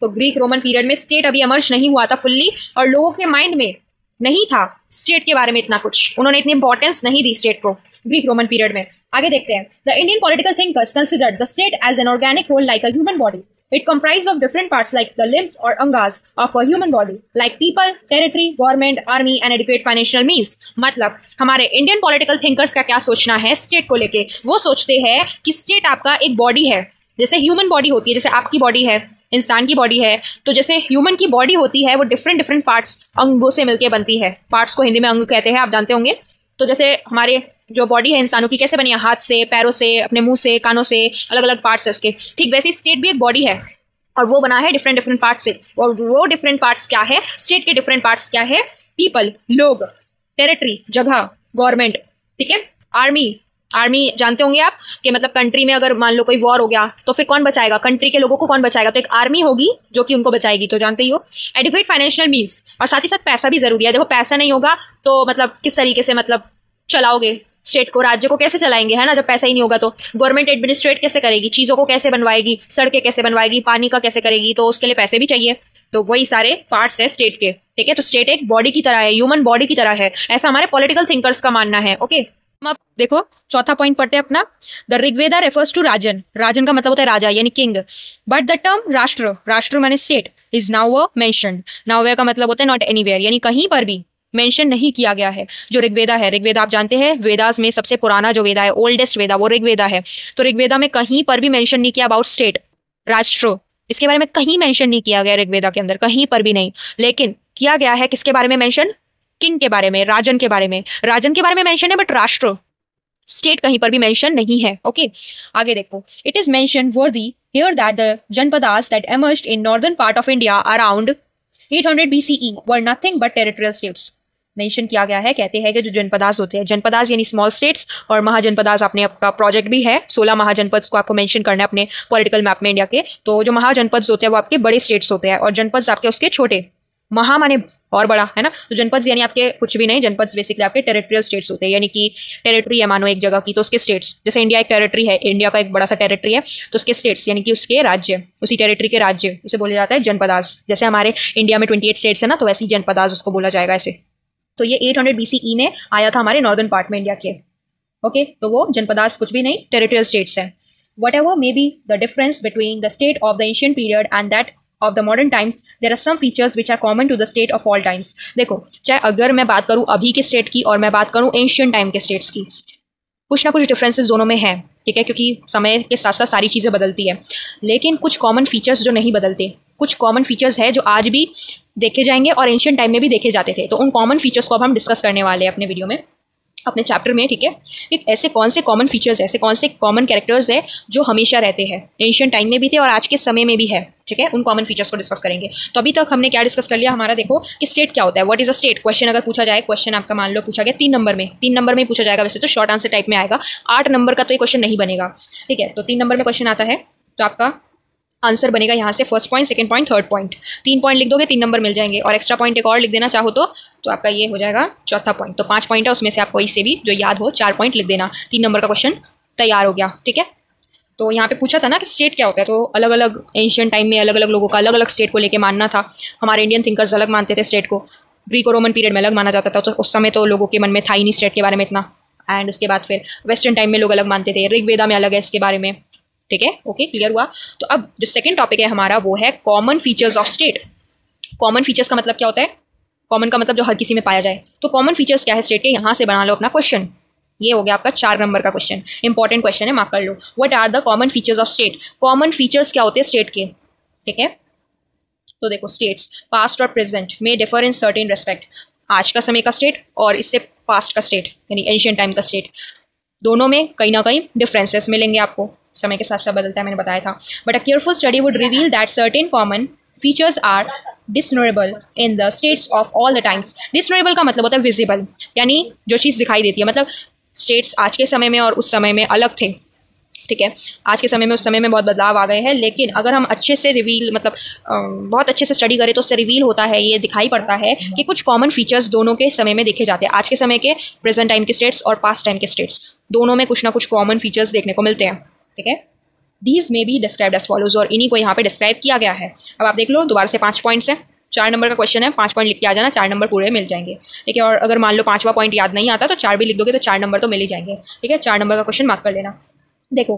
तो ग्रीक रोमन पीरियड में स्टेट अभी एमर्ज नहीं हुआ था फुल्ली, और लोगों के माइंड में नहीं था स्टेट के बारे में इतना कुछ, उन्होंने इतनी इंपॉर्टेंस नहीं दी स्टेट को ग्रीक रोमन पीरियड में। आगे देखते हैं, the Indian political thinkers considered the state as an organic whole like a human body. It comprised of different parts like the limbs और angas of a human body like people, territory, government, army and adequate financial means. मतलब हमारे Indian political thinkers का क्या सोचना है state को लेके, वो सोचते हैं कि स्टेट आपका एक बॉडी है, जैसे ह्यूमन बॉडी होती है, जैसे आपकी बॉडी है, इंसान की बॉडी है, तो जैसे ह्यूमन की बॉडी होती है वो डिफरेंट पार्ट्स अंगों से मिलकर बनती है। पार्ट्स को हिंदी में अंग कहते हैं, आप जानते होंगे। तो जैसे हमारे जो बॉडी है इंसानों की कैसे बनी है, हाथ से, पैरों से, अपने मुंह से, कानों से, अलग अलग पार्ट्स है उसके, ठीक वैसे स्टेट भी एक बॉडी है और वो बना है डिफरेंट पार्ट्स से। और वो डिफरेंट पार्ट्स क्या है, स्टेट के डिफरेंट पार्ट्स क्या है, पीपल लोग, टेरिटरी जगह, गवर्नमेंट, ठीक है, आर्मी जानते होंगे आप कि मतलब कंट्री में अगर मान लो कोई वॉर हो गया तो फिर कौन बचाएगा, कंट्री के लोगों को कौन बचाएगा, तो एक आर्मी होगी जो कि उनको बचाएगी, तो जानते ही हो। एडिक्वेट फाइनेंशियल मीन्स, और साथ ही साथ पैसा भी जरूरी है। देखो पैसा नहीं होगा तो मतलब किस तरीके से मतलब चलाओगे स्टेट को, राज्य को कैसे चलाएंगे, है ना, जब पैसा ही नहीं होगा तो। गवर्नमेंट एडमिनिस्ट्रेट कैसे करेगी, चीज़ों को कैसे बनवाएगी, सड़कें कैसे बनवाएगी, पानी का कैसे करेगी, तो उसके लिए पैसे भी चाहिए। तो वही सारे पार्ट्स है स्टेट के, ठीक है। तो स्टेट एक बॉडी की तरह है, ह्यूमन बॉडी की तरह है, ऐसा हमारे पॉलिटिकल थिंकर्स का मानना है। ओके, अब देखो चौथा पॉइंट पढ़ते हैं अपना। द ऋग्वेदा रेफर्स टू राजन, राजन का मतलब होता है राजा यानी किंग, बट द टर्म राष्ट्र, राष्ट्र माने state, is now mentioned. Now का मतलब होता है नॉट एनीवेयर, यानी कहीं पर भी मेंशन नहीं किया गया है। जो ऋग्वेदा है, ऋग्वेदा आप जानते हैं वेदास में सबसे पुराना जो वेदा है, ओल्डेस्ट वेदा, वो ऋग्वेदा है। तो ऋग्वेदा में कहीं पर भी मेंशन नहीं किया अबाउट स्टेट, राष्ट्र, इसके बारे में कहीं मेंशन नहीं किया गया ऋग्वेदा के अंदर, कहीं पर भी नहीं। लेकिन किया गया है किसके बारे में मेंशन, किंग के बारे में, राजन के बारे में, राजन के बारे में मेंशन है, बट राष्ट्र स्टेट कहीं पर भी मेंशन नहीं है। ओके, आगे देखो, it is mention worthy here that the janapadas that emerged in northern part of India around 800 BCE were nothing but territorial states. Mention किया गया है, कहते हैं कि जो जनपदास होते हैं, जनपदास यानी स्मॉल स्टेट्स, और महाजनपदास अपने आपका प्रोजेक्ट भी है, 16 महाजनपद को आपको मेंशन करना है अपने पॉलिटिकल मैप में इंडिया के। तो जो महाजनपद होते हैं वो आपके बड़े स्टेट्स होते हैं और जनपद आपके उसके छोटे, महा माने और बड़ा, है ना। तो जनपद यानी आपके कुछ भी नहीं, जनपद बेसिकली आपके टेरिटोरियल स्टेट्स होते हैं, यानी कि टेरिटरी है मानो एक जगह की, तो उसके स्टेट्स, जैसे इंडिया एक टेरिटरी है, इंडिया का एक बड़ा सा टेरिटरी है, तो उसके स्टेट्स यानी कि उसके राज्य, उसी टेरिटरी के राज्य, उसे बोला जाता है जनपदास। जैसे हमारे इंडिया में 28 स्टेट्स है ना, तो वैसे ही जनपदास उसको बोला जाएगा ऐसे। तो ये 800 BCE में आया था हमारे नॉर्दर्न पार्ट में इंडिया के। ओके, तो वो जनपदास कुछ भी नहीं, टेरिटोरियल स्टेट्स है। Whatever may be the difference between the state of the ancient period and that of the modern times, there are some features which are common to the state of all times. देखो, चाहे अगर मैं बात करूं अभी के state की और मैं बात करूं एंशियंट टाइम के स्टेट्स की, कुछ ना कुछ डिफरेंसेस दोनों में है, ठीक है, क्योंकि समय के साथ साथ सारी चीज़ें बदलती है, लेकिन कुछ कॉमन फीचर्स जो नहीं बदलते, कुछ कॉमन फीचर्स है जो आज भी देखे जाएंगे और एंशिएंट टाइम में भी देखे जाते थे। तो उन कॉमन फीचर्स को अब हम डिस्कस करने वाले हैं अपने वीडियो में, अपने चैप्टर में, ठीक है। कि ऐसे कौन से कॉमन फीचर्स, ऐसे कौन से कॉमन कैरेक्टर्स है जो हमेशा रहते हैं, एंशिएंट टाइम में भी थे और आज के समय में भी है, ठीक है। उन कॉमन फीचर्स को डिस्कस करेंगे। तो अभी तक हमने क्या डिस्कस कर लिया, हमारा देखो कि स्टेट क्या होता है, what is a state. Question अगर पूछा जाए, क्वेश्चन आपका मान लो पूछा गया 3 नंबर में पूछा जाएगा, वैसे तो शॉर्ट आंसर टाइप में आएगा, 8 नंबर का तो ये क्वेश्चन नहीं बनेगा, ठीक है। तो 3 नंबर में क्वेश्चन आता है तो आपका आंसर बनेगा यहाँ से first point, second point, third point. 3 point लिख दोगे 3 नंबर मिल जाएंगे, और एक्स्ट्रा पॉइंट एक और लिख देना चाहो तो आपका ये हो जाएगा चौथा पॉइंट। तो 5 पॉइंट है, उसमें से आपको इससे भी जो याद हो 4 पॉइंट लिख देना। 3 नंबर का क्वेश्चन तैयार हो गया, ठीक है। तो यहाँ पे पूछा था ना कि स्टेट क्या होता है, तो अलग अलग एंशिएंट टाइम में अलग अलग लोगों का अलग अलग स्टेट को लेके मानना था। हमारे इंडियन थिंकर्स अलग मानते थे स्टेट को, ग्रीक और रोमन पीरियड में अलग माना जाता था, तो उस समय तो लोगों के मन में था ही नहीं स्टेट के बारे में इतना। एंड उसके बाद फिर वेस्टर्न टाइम में लोग अलग मानते थे, ऋग्वेदा में अलग है इसके बारे में, ठीक है। ओके, क्लियर हुआ। तो अब जो सेकंड टॉपिक है हमारा वो है common features of state. Common features का मतलब क्या होता है, कॉमन का मतलब जो हर किसी में पाया जाए। तो कॉमन फीचर्स क्या है स्टेट के, यहाँ से बना लो अपना क्वेश्चन। ये हो गया आपका 4 नंबर का क्वेश्चन, इंपॉर्टेंट क्वेश्चन है, मार्क कर लो। What are the common features of state. Common features क्या होते हैं स्टेट के, ठीक है। तो देखो, स्टेट्स पास्ट और प्रेजेंट में डिफर इन सर्टेन रेस्पेक्ट। आज का समय का स्टेट और इससे पास्ट का स्टेट यानी एंशिएंट टाइम का स्टेट, दोनों में कहीं ना कहीं डिफरेंसेस मिलेंगे आपको, समय के साथ साथ बदलता है, मैंने बताया था। But a careful study would reveal that certain common features are discernible in the states of all the times. Discernible का मतलब होता है विजिबल, यानी जो चीज़ दिखाई देती है, मतलब स्टेट्स आज के समय में और उस समय में अलग थे, ठीक है। आज के समय में उस समय में बहुत बदलाव आ गए हैं, लेकिन अगर हम अच्छे से रिवील मतलब बहुत अच्छे से स्टडी करें तो उससे रिवील होता है, ये दिखाई पड़ता है कि कुछ कॉमन फीचर्स दोनों के समय में देखे जाते हैं। आज के समय के, प्रेजेंट टाइम के स्टेट्स और पास्ट टाइम के स्टेट्स, दोनों में कुछ ना कुछ कॉमन फीचर्स देखने को मिलते हैं, ठीक है। दीज में बी डिस्क्राइब्ड एज फॉलोज, और इन्हीं को यहाँ पे डिस्क्राइब किया गया है। अब आप देख लो, दोबारा से 5 पॉइंट्स हैं, 4 नंबर का क्वेश्चन है, 5 पॉइंट लिख के आ जाना, 4 नंबर पूरे मिल जाएंगे, ठीक है। और अगर मान लो 5वां पॉइंट याद नहीं आता तो 4 भी लिख दोगे तो 4 नंबर तो मिल ही जाएंगे, ठीक है। 4 नंबर का क्वेश्चन मार्क कर लेना। देखो,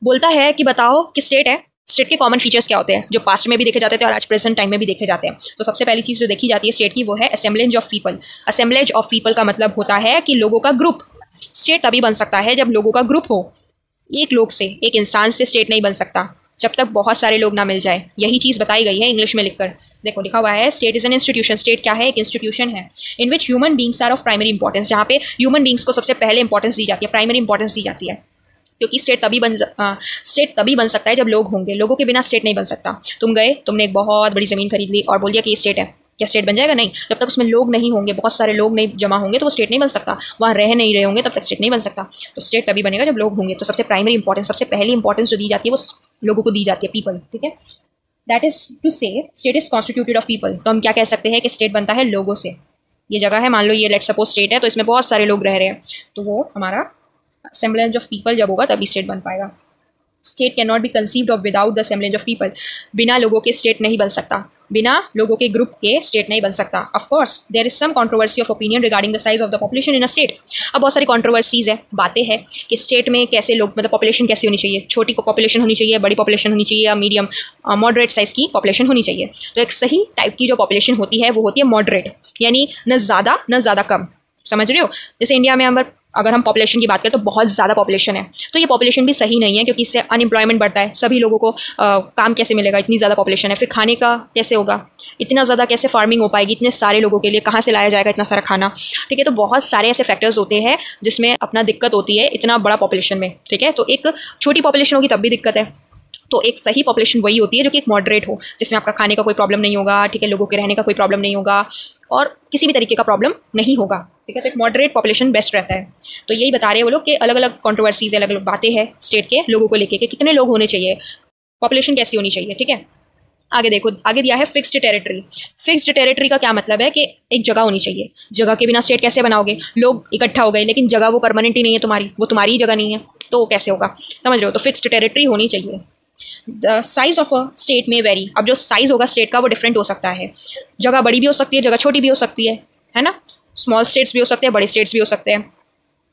बोलता है कि बताओ कि स्टेट है, स्टेट के कॉमन फीचर्स क्या होते हैं जो पास्ट में भी देखे जाते थे और आज प्रेजेंट टाइम में भी देखे जाते हैं। तो सबसे पहली चीज़ जो देखी जाती है स्टेट की वो है assemblage of people. Assemblage of people का मतलब होता है कि लोगों का ग्रुप। स्टेट तभी बन सकता है जब लोगों का ग्रुप हो। एक लोग से, एक इंसान से स्टेट नहीं बन सकता जब तक बहुत सारे लोग ना मिल जाए। यही चीज़ बताई गई है इंग्लिश में लिखकर। देखो, लिखा हुआ है state is an institution. State क्या है, एक इंस्टीट्यूशन है in which human beings are of primary importance, जहाँ पे ह्यूमन बींग्स को सबसे पहले इंपॉर्टेंस दी जाती है, प्राइमरी इंपॉर्टेंस दी जाती है। क्योंकि स्टेट तभी बन सकता है जब लोग होंगे, लोगों के बिना स्टेट नहीं बन सकता। तुम गए, तुमने एक बहुत बड़ी ज़मीन खरीद ली और बोल दिया कि ये स्टेट है, क्या स्टेट बन जाएगा? नहीं। जब तक उसमें लोग नहीं होंगे, बहुत सारे लोग नहीं जमा होंगे तो वो स्टेट नहीं बन सकता। वहाँ रह नहीं रहे होंगे तब तक स्टेट नहीं बन सकता। तो स्टेट तभी बनेगा जब लोग होंगे। तो सबसे प्राइमरी इंपॉर्टेंस, सबसे पहली इंपॉर्टेंस जो दी जाती है वो लोगों को दी जाती है, पीपल, ठीक है। दैट इज टू से state is constituted of people. तो हम क्या कह सकते हैं कि स्टेट बनता है लोगों से। ये जगह है, मान लो ये लेट सपोज स्टेट है, तो इसमें बहुत सारे लोग रह रहे हैं, तो वो हमारा असेंबलेज ऑफ पीपल जब होगा तभी स्टेट बन पाएगा। State can not B conceived of without the assemblage of people. बिना लोगों के स्टेट नहीं बन सकता, बिना लोगों के ग्रुप के स्टेट नहीं बन सकता। Of course there is some controversy of opinion regarding the size of the population in a state. अब बहुत सारी कंट्रोवर्सीज है, बातें हैं कि स्टेट में कैसे लोग, मतलब पॉपुलेशन कैसी होनी चाहिए, छोटी पॉपुलेशन होनी चाहिए, बड़ी पॉपुलेशन होनी चाहिए, या मीडियम मॉडरेट साइज की पॉपुलेशन होनी चाहिए। तो एक सही टाइप की जो पॉपुलेशन होती है वो होती है मॉडरेट, यानी न ज़्यादा कम। समझ रहे हो? जैसे इंडिया में अगर हम पॉपुलेशन की बात करें तो बहुत ज़्यादा पॉपुलेशन है, तो ये पॉपुलेशन भी सही नहीं है, क्योंकि इससे अनएम्प्लॉयमेंट बढ़ता है। सभी लोगों को काम कैसे मिलेगा, इतनी ज़्यादा पॉपुलेशन है। फिर खाने का कैसे होगा, इतना ज़्यादा कैसे फार्मिंग हो पाएगी इतने सारे लोगों के लिए, कहाँ से लाया जाएगा इतना सारा खाना, ठीक है। तो बहुत सारे ऐसे फैक्टर्स होते हैं जिसमें अपना दिक्कत होती है इतना बड़ा पॉपुलेशन में, ठीक है। तो एक छोटी पॉपुलेशन होगी तब भी दिक्कत है। तो एक सही पॉपुलेशन वही होती है जो कि एक मॉडरेट हो, जिसमें आपका खाने का कोई प्रॉब्लम नहीं होगा, ठीक है, लोगों के रहने का कोई प्रॉब्लम नहीं होगा और किसी भी तरीके का प्रॉब्लम नहीं होगा, ठीक है। तो एक मॉडरेट पॉपुलेशन बेस्ट रहता है। तो यही बता रहे हैं वो लोग कि अलग अलग कॉन्ट्रोवर्सीज, अलग अलग बातें हैं स्टेट के लोगों को लेके कि कितने लोग होने चाहिए, पॉपुलेशन कैसी होनी चाहिए, ठीक है। आगे देखो, आगे दिया है फिक्स्ड टेरिटरी। फिक्स्ड टेरिटरी का क्या मतलब है कि एक जगह होनी चाहिए। जगह के बिना स्टेट कैसे बनाओगे? लोग इकट्ठा हो गए लेकिन जगह वो परमानेंट ही नहीं है तुम्हारी, वो तुम्हारी ही जगह नहीं है, तो कैसे होगा? समझ रहे हो? तो फिक्स्ड टेरिटरी होनी चाहिए। The size of a state में वेरी। अब जो साइज होगा स्टेट का वो डिफरेंट हो सकता है। जगह बड़ी भी हो सकती है, जगह छोटी भी हो सकती है ना। स्मॉल स्टेट्स भी हो सकते हैं, बड़े स्टेट्स भी हो सकते हैं।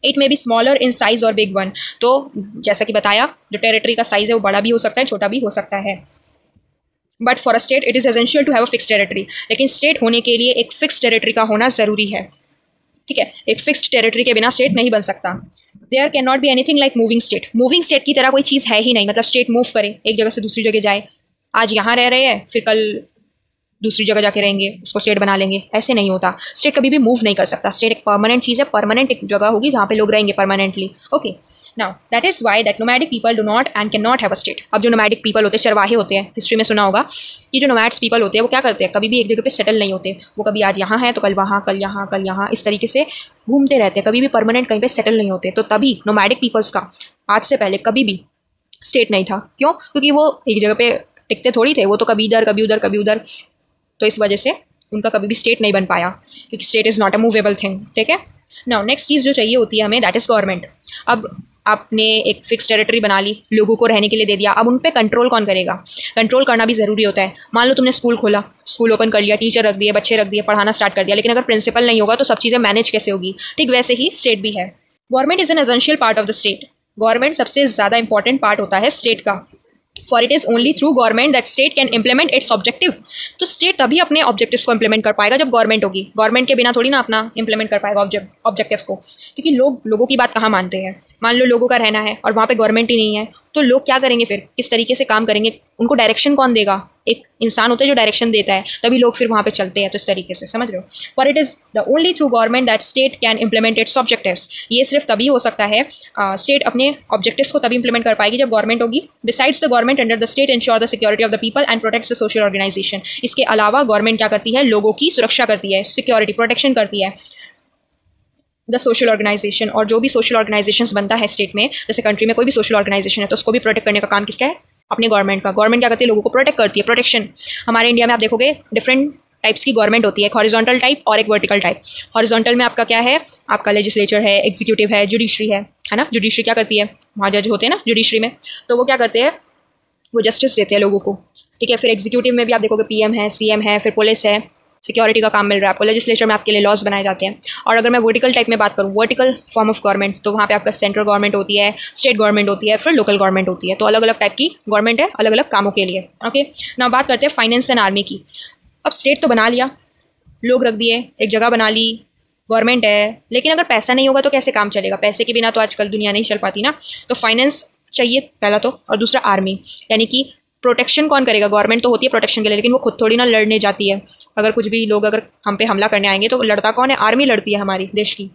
It may be smaller in size और बिग वन। तो जैसा कि बताया, जो टेरिटरी का साइज है वो बड़ा भी हो सकता है, छोटा भी हो सकता है। But for a state it is essential to have a fixed territory. लेकिन स्टेट होने के लिए एक फिक्स्ड टेरिटरी का होना ज़रूरी है, ठीक है। एक फिक्स्ड टेरिटरी के बिना स्टेट नहीं बन सकता। There can not be anything like moving state. Moving state की तरह कोई चीज़ है ही नहीं, मतलब स्टेट मूव करे, एक जगह से दूसरी जगह जाए, आज यहाँ रह रहे हैं फिर कल दूसरी जगह जाके रहेंगे, उसको स्टेट बना लेंगे, ऐसे नहीं होता। स्टेट कभी भी मूव नहीं कर सकता। स्टेट एक परमानेंट चीज़ है, परमानेंट एक जगह होगी जहाँ पे लोग रहेंगे permanently. Okay, now that is why that nomadic people do not and can not have a state. अब जो नोमैडिक पीपल होते हैं, चरवाहे होते हैं, हिस्ट्री में सुना होगा कि जो नोमैड्स पीपल होते हैं वो क्या करते हैं, कभी भी एक जगह पे सेटल नहीं होते। वो कभी आज यहाँ है तो कल वहाँ, कल यहाँ, कल यहाँ, इस तरीके से घूमते रहते हैं, कभी भी परमानेंट कहीं पे सेटल नहीं होते। तो तभी नोमैडिक पीपल्स का आज से पहले कभी भी स्टेट नहीं था। क्यों? क्योंकि वो एक जगह पे टिकते थोड़ी थे, वो तो कभी इधर कभी उधर कभी उधर, तो इस वजह से उनका कभी भी स्टेट नहीं बन पाया, क्योंकि state is not a movable thing. ठीक है, नाउ नेक्स्ट चीज़ जो चाहिए होती है हमें, दैट इज़ गवर्नमेंट। अब आपने एक फिक्स टेरिटरी बना ली, लोगों को रहने के लिए दे दिया, अब उन पे कंट्रोल कौन करेगा? कंट्रोल करना भी ज़रूरी होता है। मान लो तुमने स्कूल खोला, स्कूल ओपन कर लिया, टीचर रख दिए, बच्चे रख दिए, पढ़ाना स्टार्ट कर दिया, लेकिन अगर प्रिंसिपल नहीं होगा तो सब चीज़ें मैनेज कैसे होगी? ठीक वैसे ही स्टेट भी है। Government is an essential part of the state. Government सबसे ज़्यादा इंपॉर्टेंट पार्ट होता है स्टेट का। For it is only through government that state can implement it's objective. तो स्टेट तभी अपने ऑब्जेक्टिव्स को इम्प्लीमेंट कर पाएगा जब गवर्नमेंट होगी। गवर्नमेंट के बिना थोड़ी ना अपना इम्प्लीमेंट कर पाएगा ऑब्जेक्टिव्स को, क्योंकि लोगों की बात कहाँ मानते हैं। मान लो लोगों का रहना है और वहाँ पे गवर्नमेंट ही नहीं है, तो लोग क्या करेंगे फिर? किस तरीके से काम करेंगे? उनको डायरेक्शन कौन देगा? एक इंसान होता है जो डायरेक्शन देता है, तभी लोग फिर वहाँ पे चलते हैं। तो इस तरीके से समझ रहे हो? For it is the only through government that state can implement it's objectives. ये सिर्फ तभी हो सकता है, स्टेट अपने ऑब्जेक्टिव्स को तभी इंप्लीमेंट कर पाएगी जब गवर्नमेंट होगी। Besides the government under the state ensure the security of the people and protects the social organisation. इसके अलावा गवर्नमेंट क्या करती है? लोगों की सुरक्षा करती है, सिक्योरिटी, प्रोटेक्शन करती है द सोशल ऑर्गेनाइजेशन। और जो भी सोशल ऑर्गेनाइजेशंस बनता है स्टेट में, जैसे कंट्री में कोई भी सोशल ऑर्गेनाइजेशन है, तो उसको भी प्रोटेक्ट करने का काम किसका है? अपने गवर्नमेंट का। गवर्नमेंट क्या करती है? लोगों को प्रोटेक्ट करती है, प्रोटेक्शन। हमारे इंडिया में आप देखोगे डिफरेंट टाइप्स की गवर्नमेंट होती है, एक हॉरिजॉन्टल टाइप और एक वर्टिकल टाइप। हॉरिजॉन्टल में आपका क्या है? आपका लेजिस्लेचर है, एग्जीक्यूटिव है, जुडिशरी है ना। जुडिशरी क्या करती है? वहाँ जज होते हैं ना जुडिशरी में, तो वो क्या करते हैं? वो जस्टिस देते हैं लोगों को। ठीक है, फिर एग्जीक्यूटिव में भी आप देखोगे पीएम है, सीएम है, फिर पुलिस है, सिक्योरिटी का काम मिल रहा है आपको। लेजिस्लेचर में आपके लिए लॉज बनाए जाते हैं। और अगर मैं वर्टिकल टाइप में बात करूँ, वर्टिकल फॉर्म ऑफ गवर्नमेंट, तो वहाँ पे आपका सेंट्रल गवर्नमेंट होती है, स्टेट गवर्नमेंट होती है, फिर लोकल गवर्नमेंट होती है। तो अलग अलग टाइप की गवर्नमेंट है, अलग अलग कामों के लिए। ओके, नाउ बात करते हैं फाइनेंस एंड आर्मी की। अब स्टेट तो बना लिया, लोग रख दिए, एक जगह बना ली, गवर्नमेंट है, लेकिन अगर पैसा नहीं होगा तो कैसे काम चलेगा? पैसे के बिना तो आजकल दुनिया नहीं चल पाती ना। तो फाइनेंस चाहिए पहला तो, और दूसरा आर्मी, यानी कि प्रोटेक्शन कौन करेगा? गवर्नमेंट तो होती है प्रोटेक्शन के लिए, लेकिन वो खुद थोड़ी ना लड़ने जाती है। अगर कुछ भी लोग अगर हम पे हमला करने आएंगे तो लड़ता कौन है? आर्मी लड़ती है हमारी देश की।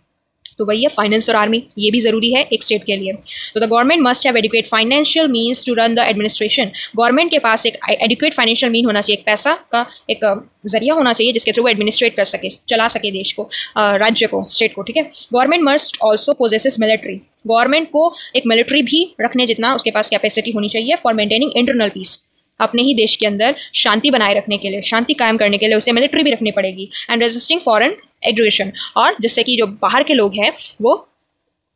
तो वही है फाइनेंस और आर्मी, ये भी ज़रूरी है एक स्टेट के लिए। तो the government must have adequate financial means to run the administration. Government के पास एक एडिक्वेट फाइनेंशियल मीन होना चाहिए, एक पैसा का एक जरिया होना चाहिए जिसके थ्रू वो एडमिनिस्ट्रेट कर सके, चला सके देश को, राज्य को, स्टेट को। ठीक है, government must also possesses military. Government को एक मिलिट्री भी रखने जितना उसके पास कैपेसिटी होनी चाहिए फॉर मेंटेनिंग इंटरनल पीस। अपने ही देश के अंदर शांति बनाए रखने के लिए, शांति कायम करने के लिए उसे मिलिट्री भी रखनी पड़ेगी। एंड रेजिस्टिंग फॉरेन एग्रेशन, और जिससे कि जो बाहर के लोग हैं वो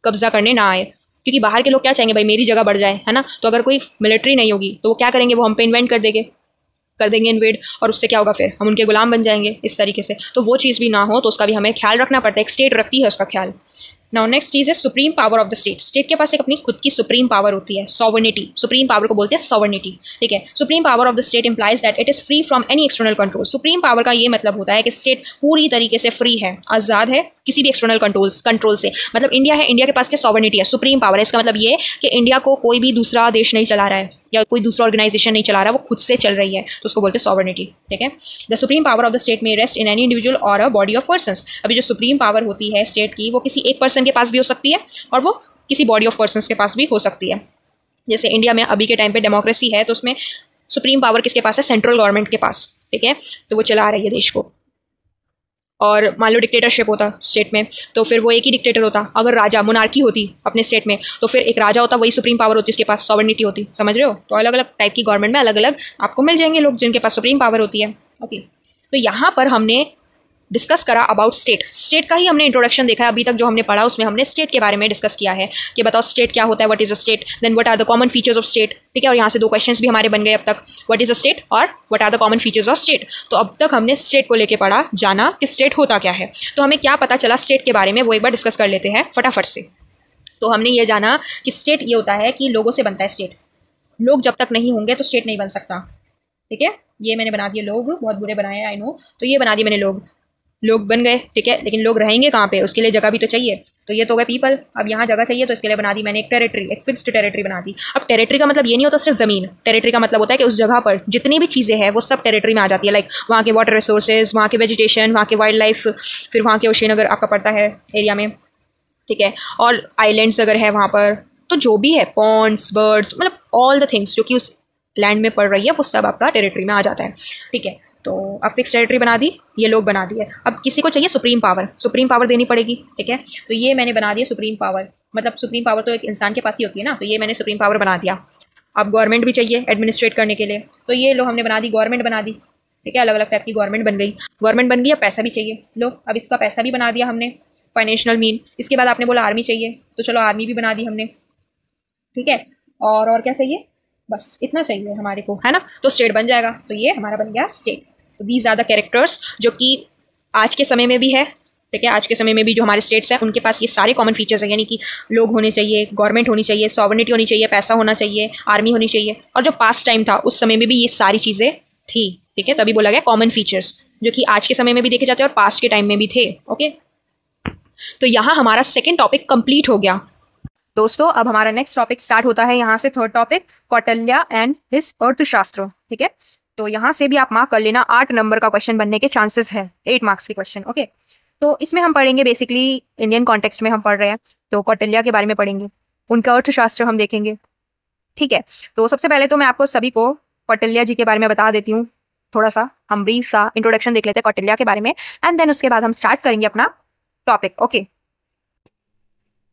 कब्जा करने ना आए, क्योंकि बाहर के लोग क्या चाहेंगे? भाई मेरी जगह बढ़ जाए, है ना। तो अगर कोई मिलिट्री नहीं होगी तो वो क्या करेंगे? वो हम पे इन्वेंट कर देंगे इन्वेड, और उससे क्या होगा? फिर हम उनके गुलाम बन जाएंगे इस तरीके से। तो वो चीज़ भी ना हो, तो उसका भी हमें ख्याल रखना पड़ता है। एक स्टेट रखती है उसका ख्याल। नाउ नेक्स्ट चीज़ है supreme power of the state. State के पास एक अपनी खुद की सुप्रीम पावर होती है, सॉवर्निटी। सुप्रीम पावर को बोलते हैं सॉवर्निटी। ठीक है, supreme power of the state implies that it is free from any external control. Supreme power का ये मतलब होता है कि स्टेट पूरी तरीके से फ्री है, आज़ाद है किसी भी एक्सटर्नल कंट्रोल से। मतलब इंडिया है, इंडिया के पास क्या? सॉवर्निटी है, सुप्रीम पावर है। इसका मतलब ये कि इंडिया को कोई भी दूसरा देश नहीं चला रहा है या कोई दूसरा ऑर्गेनाइजेशन नहीं चला रहा है, वो खुद से चल रही है, तो उसको बोलते हैं सॉवर्निटी। ठीक है, the supreme power of the state में रेस्ट इन एनी इंडिविजुअल और अ बॉडी ऑफ पर्सन्स। अभी जो सुप्रीम पावर होती है स्टेट की, वो किसी एक पर्सन के पास भी हो सकती है और वो किसी बॉडी ऑफ पर्सन्स के पास भी हो सकती है। जैसे इंडिया में अभी के टाइम पे डेमोक्रेसी है, तो उसमें सुप्रीम पावर किसके पास है? सेंट्रल गवर्नमेंट के पास। ठीक है, तो वो चला रही है देश को। और मान लो डिक्टेटरशिप होता स्टेट में, तो फिर वो एक ही डिक्टेटर होता। अगर राजा, मोनार्की होती अपने स्टेट में, तो फिर एक राजा होता, वही सुप्रीम पावर होती, उसके पास सॉवर्निटी होती। समझ रहे हो? तो अलग अलग टाइप की गवर्नमेंट में अलग अलग आपको मिल जाएंगे लोग जिनके पास सुप्रीम पावर होती है। ओके, तो यहाँ पर हमने डिस्कस करा अबाउट स्टेट। स्टेट का ही हमने इंट्रोडक्शन देखा है अभी तक, जो हमने पढ़ा उसमें हमने स्टेट के बारे में डिस्कस किया है कि बताओ स्टेट क्या होता है, what is a state, then what are the common features of state. ठीक है, और यहाँ से 2 क्वेश्चंस भी हमारे बन गए अब तक, व्हाट इज अ स्टेट और what are the common features of state. तो अब तक हमने स्टेट को लेकर पढ़ा, जाना कि स्टेट होता क्या है। तो हमें क्या पता चला स्टेट के बारे में, वो एक बार डिस्कस कर लेते हैं फटाफट से। तो हमने ये जाना कि स्टेट ये होता है कि लोगों से बनता है स्टेट। लोग जब तक नहीं होंगे तो स्टेट नहीं बन सकता। ठीक है, ये मैंने बना दिए लोग, बहुत बुरे बनाए हैं आई नो, तो ये बना दिए मैंने लोग। लोग बन गए, ठीक है, लेकिन लोग रहेंगे कहाँ पे, उसके लिए जगह भी तो चाहिए। तो ये तो हो गए पीपल। अब यहाँ जगह चाहिए तो इसके लिए बना दी मैंने एक टेरिटरी, एक फिक्स्ड टेरिटरी बना दी। अब टेरिटरी का मतलब ये नहीं होता सिर्फ ज़मीन, टेरिटरी का मतलब होता है कि उस जगह पर जितनी भी चीज़ें हैं वो सब टेरिटरी में आ जाती है। लाइक वहाँ के वाटर रिसोर्सेज, वहाँ के वेजिटेशन, वहाँ के वाइल्ड लाइफ, फिर वहाँ के ओशन अगर आपका पड़ता है एरिया में, ठीक है, और आइलैंड्स अगर है वहाँ पर, तो जो भी है पॉन्ड्स, बर्ड्स, मतलब ऑल द थिंग्स जो कि उस लैंड में पड़ रही है वो सब आपका टेरिटरी में आ जाता है, ठीक है। तो अब फिक्स टेरिटरी बना दी, ये लोग बना दिए। अब किसी को चाहिए सुप्रीम पावर, सुप्रीम पावर देनी पड़ेगी, ठीक है। तो ये मैंने बना दिया सुप्रीम पावर, मतलब सुप्रीम पावर तो एक इंसान के पास ही होती है ना, तो ये मैंने सुप्रीम पावर बना दिया। अब गवर्नमेंट भी चाहिए एडमिनिस्ट्रेट करने के लिए, तो ये लो हमने बना दी गवर्नमेंट बना दी, ठीक है, अलग अलग टाइप की गवर्नमेंट बन गई। गवर्नमेंट बन गई, अब पैसा भी चाहिए, लो अब इसका पैसा भी बना दिया हमने, फाइनेंशियल मीन। इसके बाद आपने बोला आर्मी चाहिए, तो चलो आर्मी भी बना दी हमने, ठीक है। और क्या चाहिए, बस इतना चाहिए हमारे को, है ना, तो स्टेट बन जाएगा। तो ये हमारा बन गया स्टेट। तो दीज आर द कैरेक्टर्स जो कि आज के समय में भी है, ठीक है, आज के समय में भी जो हमारे स्टेट्स हैं उनके पास ये सारे कॉमन फीचर्स हैं, यानी कि लोग होने चाहिए, गवर्नमेंट होनी चाहिए, सॉवरेनिटी होनी चाहिए, पैसा होना चाहिए, आर्मी होनी चाहिए, और जो पास्ट टाइम था उस समय में भी ये सारी चीज़ें थी, ठीक है। तभी बोला गया कॉमन फीचर्स, जो कि आज के समय में भी देखे जाते हैं और पास्ट के टाइम में भी थे, ओके। तो यहाँ हमारा सेकेंड टॉपिक कंप्लीट हो गया दोस्तों। अब हमारा नेक्स्ट टॉपिक स्टार्ट होता है यहाँ से, third topic Kautilya and his अर्थशास्त्र, ठीक है। तो यहाँ से भी आप मार्क कर लेना, 8 नंबर का क्वेश्चन बनने के चांसेस है, 8 मार्क्स के क्वेश्चन, ओके। तो इसमें हम पढ़ेंगे बेसिकली इंडियन कॉन्टेक्स्ट में हम पढ़ रहे हैं, तो कौटिल्य के बारे में पढ़ेंगे, उनका अर्थशास्त्र हम देखेंगे, ठीक है। तो सबसे पहले तो मैं आपको सभी को कौटिल्य जी के बारे में बता देती हूँ, थोड़ा सा हम ब्रीफ सा इंट्रोडक्शन देख लेते हैं कौटिल्य के बारे में, एंड देन उसके बाद हम स्टार्ट करेंगे अपना टॉपिक, ओके।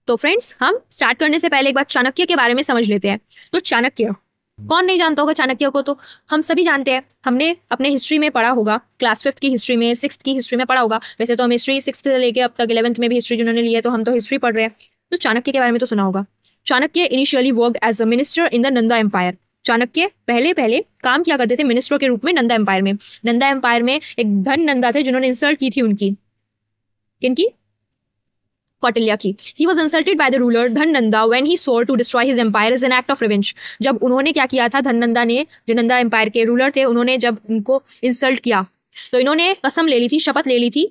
तो फ्रेंड्स, हम स्टार्ट करने से पहले एक बार चाणक्य के बारे में समझ लेते हैं। तो चाणक्य, कौन नहीं जानता होगा चाणक्य को, तो हम सभी जानते हैं, हमने अपने हिस्ट्री में पढ़ा होगा, क्लास 5th की हिस्ट्री में, 6th की हिस्ट्री में पढ़ा होगा। वैसे तो हम हिस्ट्री 6th से लेके अब तक 11th में भी हिस्ट्री जिन्होंने ली है, तो हम तो हिस्ट्री पढ़ रहे हैं। तो चाणक्य के बारे में तो सुना होगा। Chanakya initially worked as a minister in the Nanda empire. Chanakya पहले पहले काम किया करते थे मिनिस्टर के रूप में नंदा एम्पायर में। नंदा एम्पायर में एक धन नंदा थे जिन्होंने इंसल्ट की थी उनकी, किनकी, कौटिल्य की। He was insulted by the ruler धननंदा when he swore to destroy his empire as an act of revenge। जब उन्होंने क्या किया था, धननंदा ने, जो नंदा एम्पायर के रूलर थे, उन्होंने जब उनको इंसल्ट किया तो इन्होंने कसम ले ली थी, शपथ ले ली थी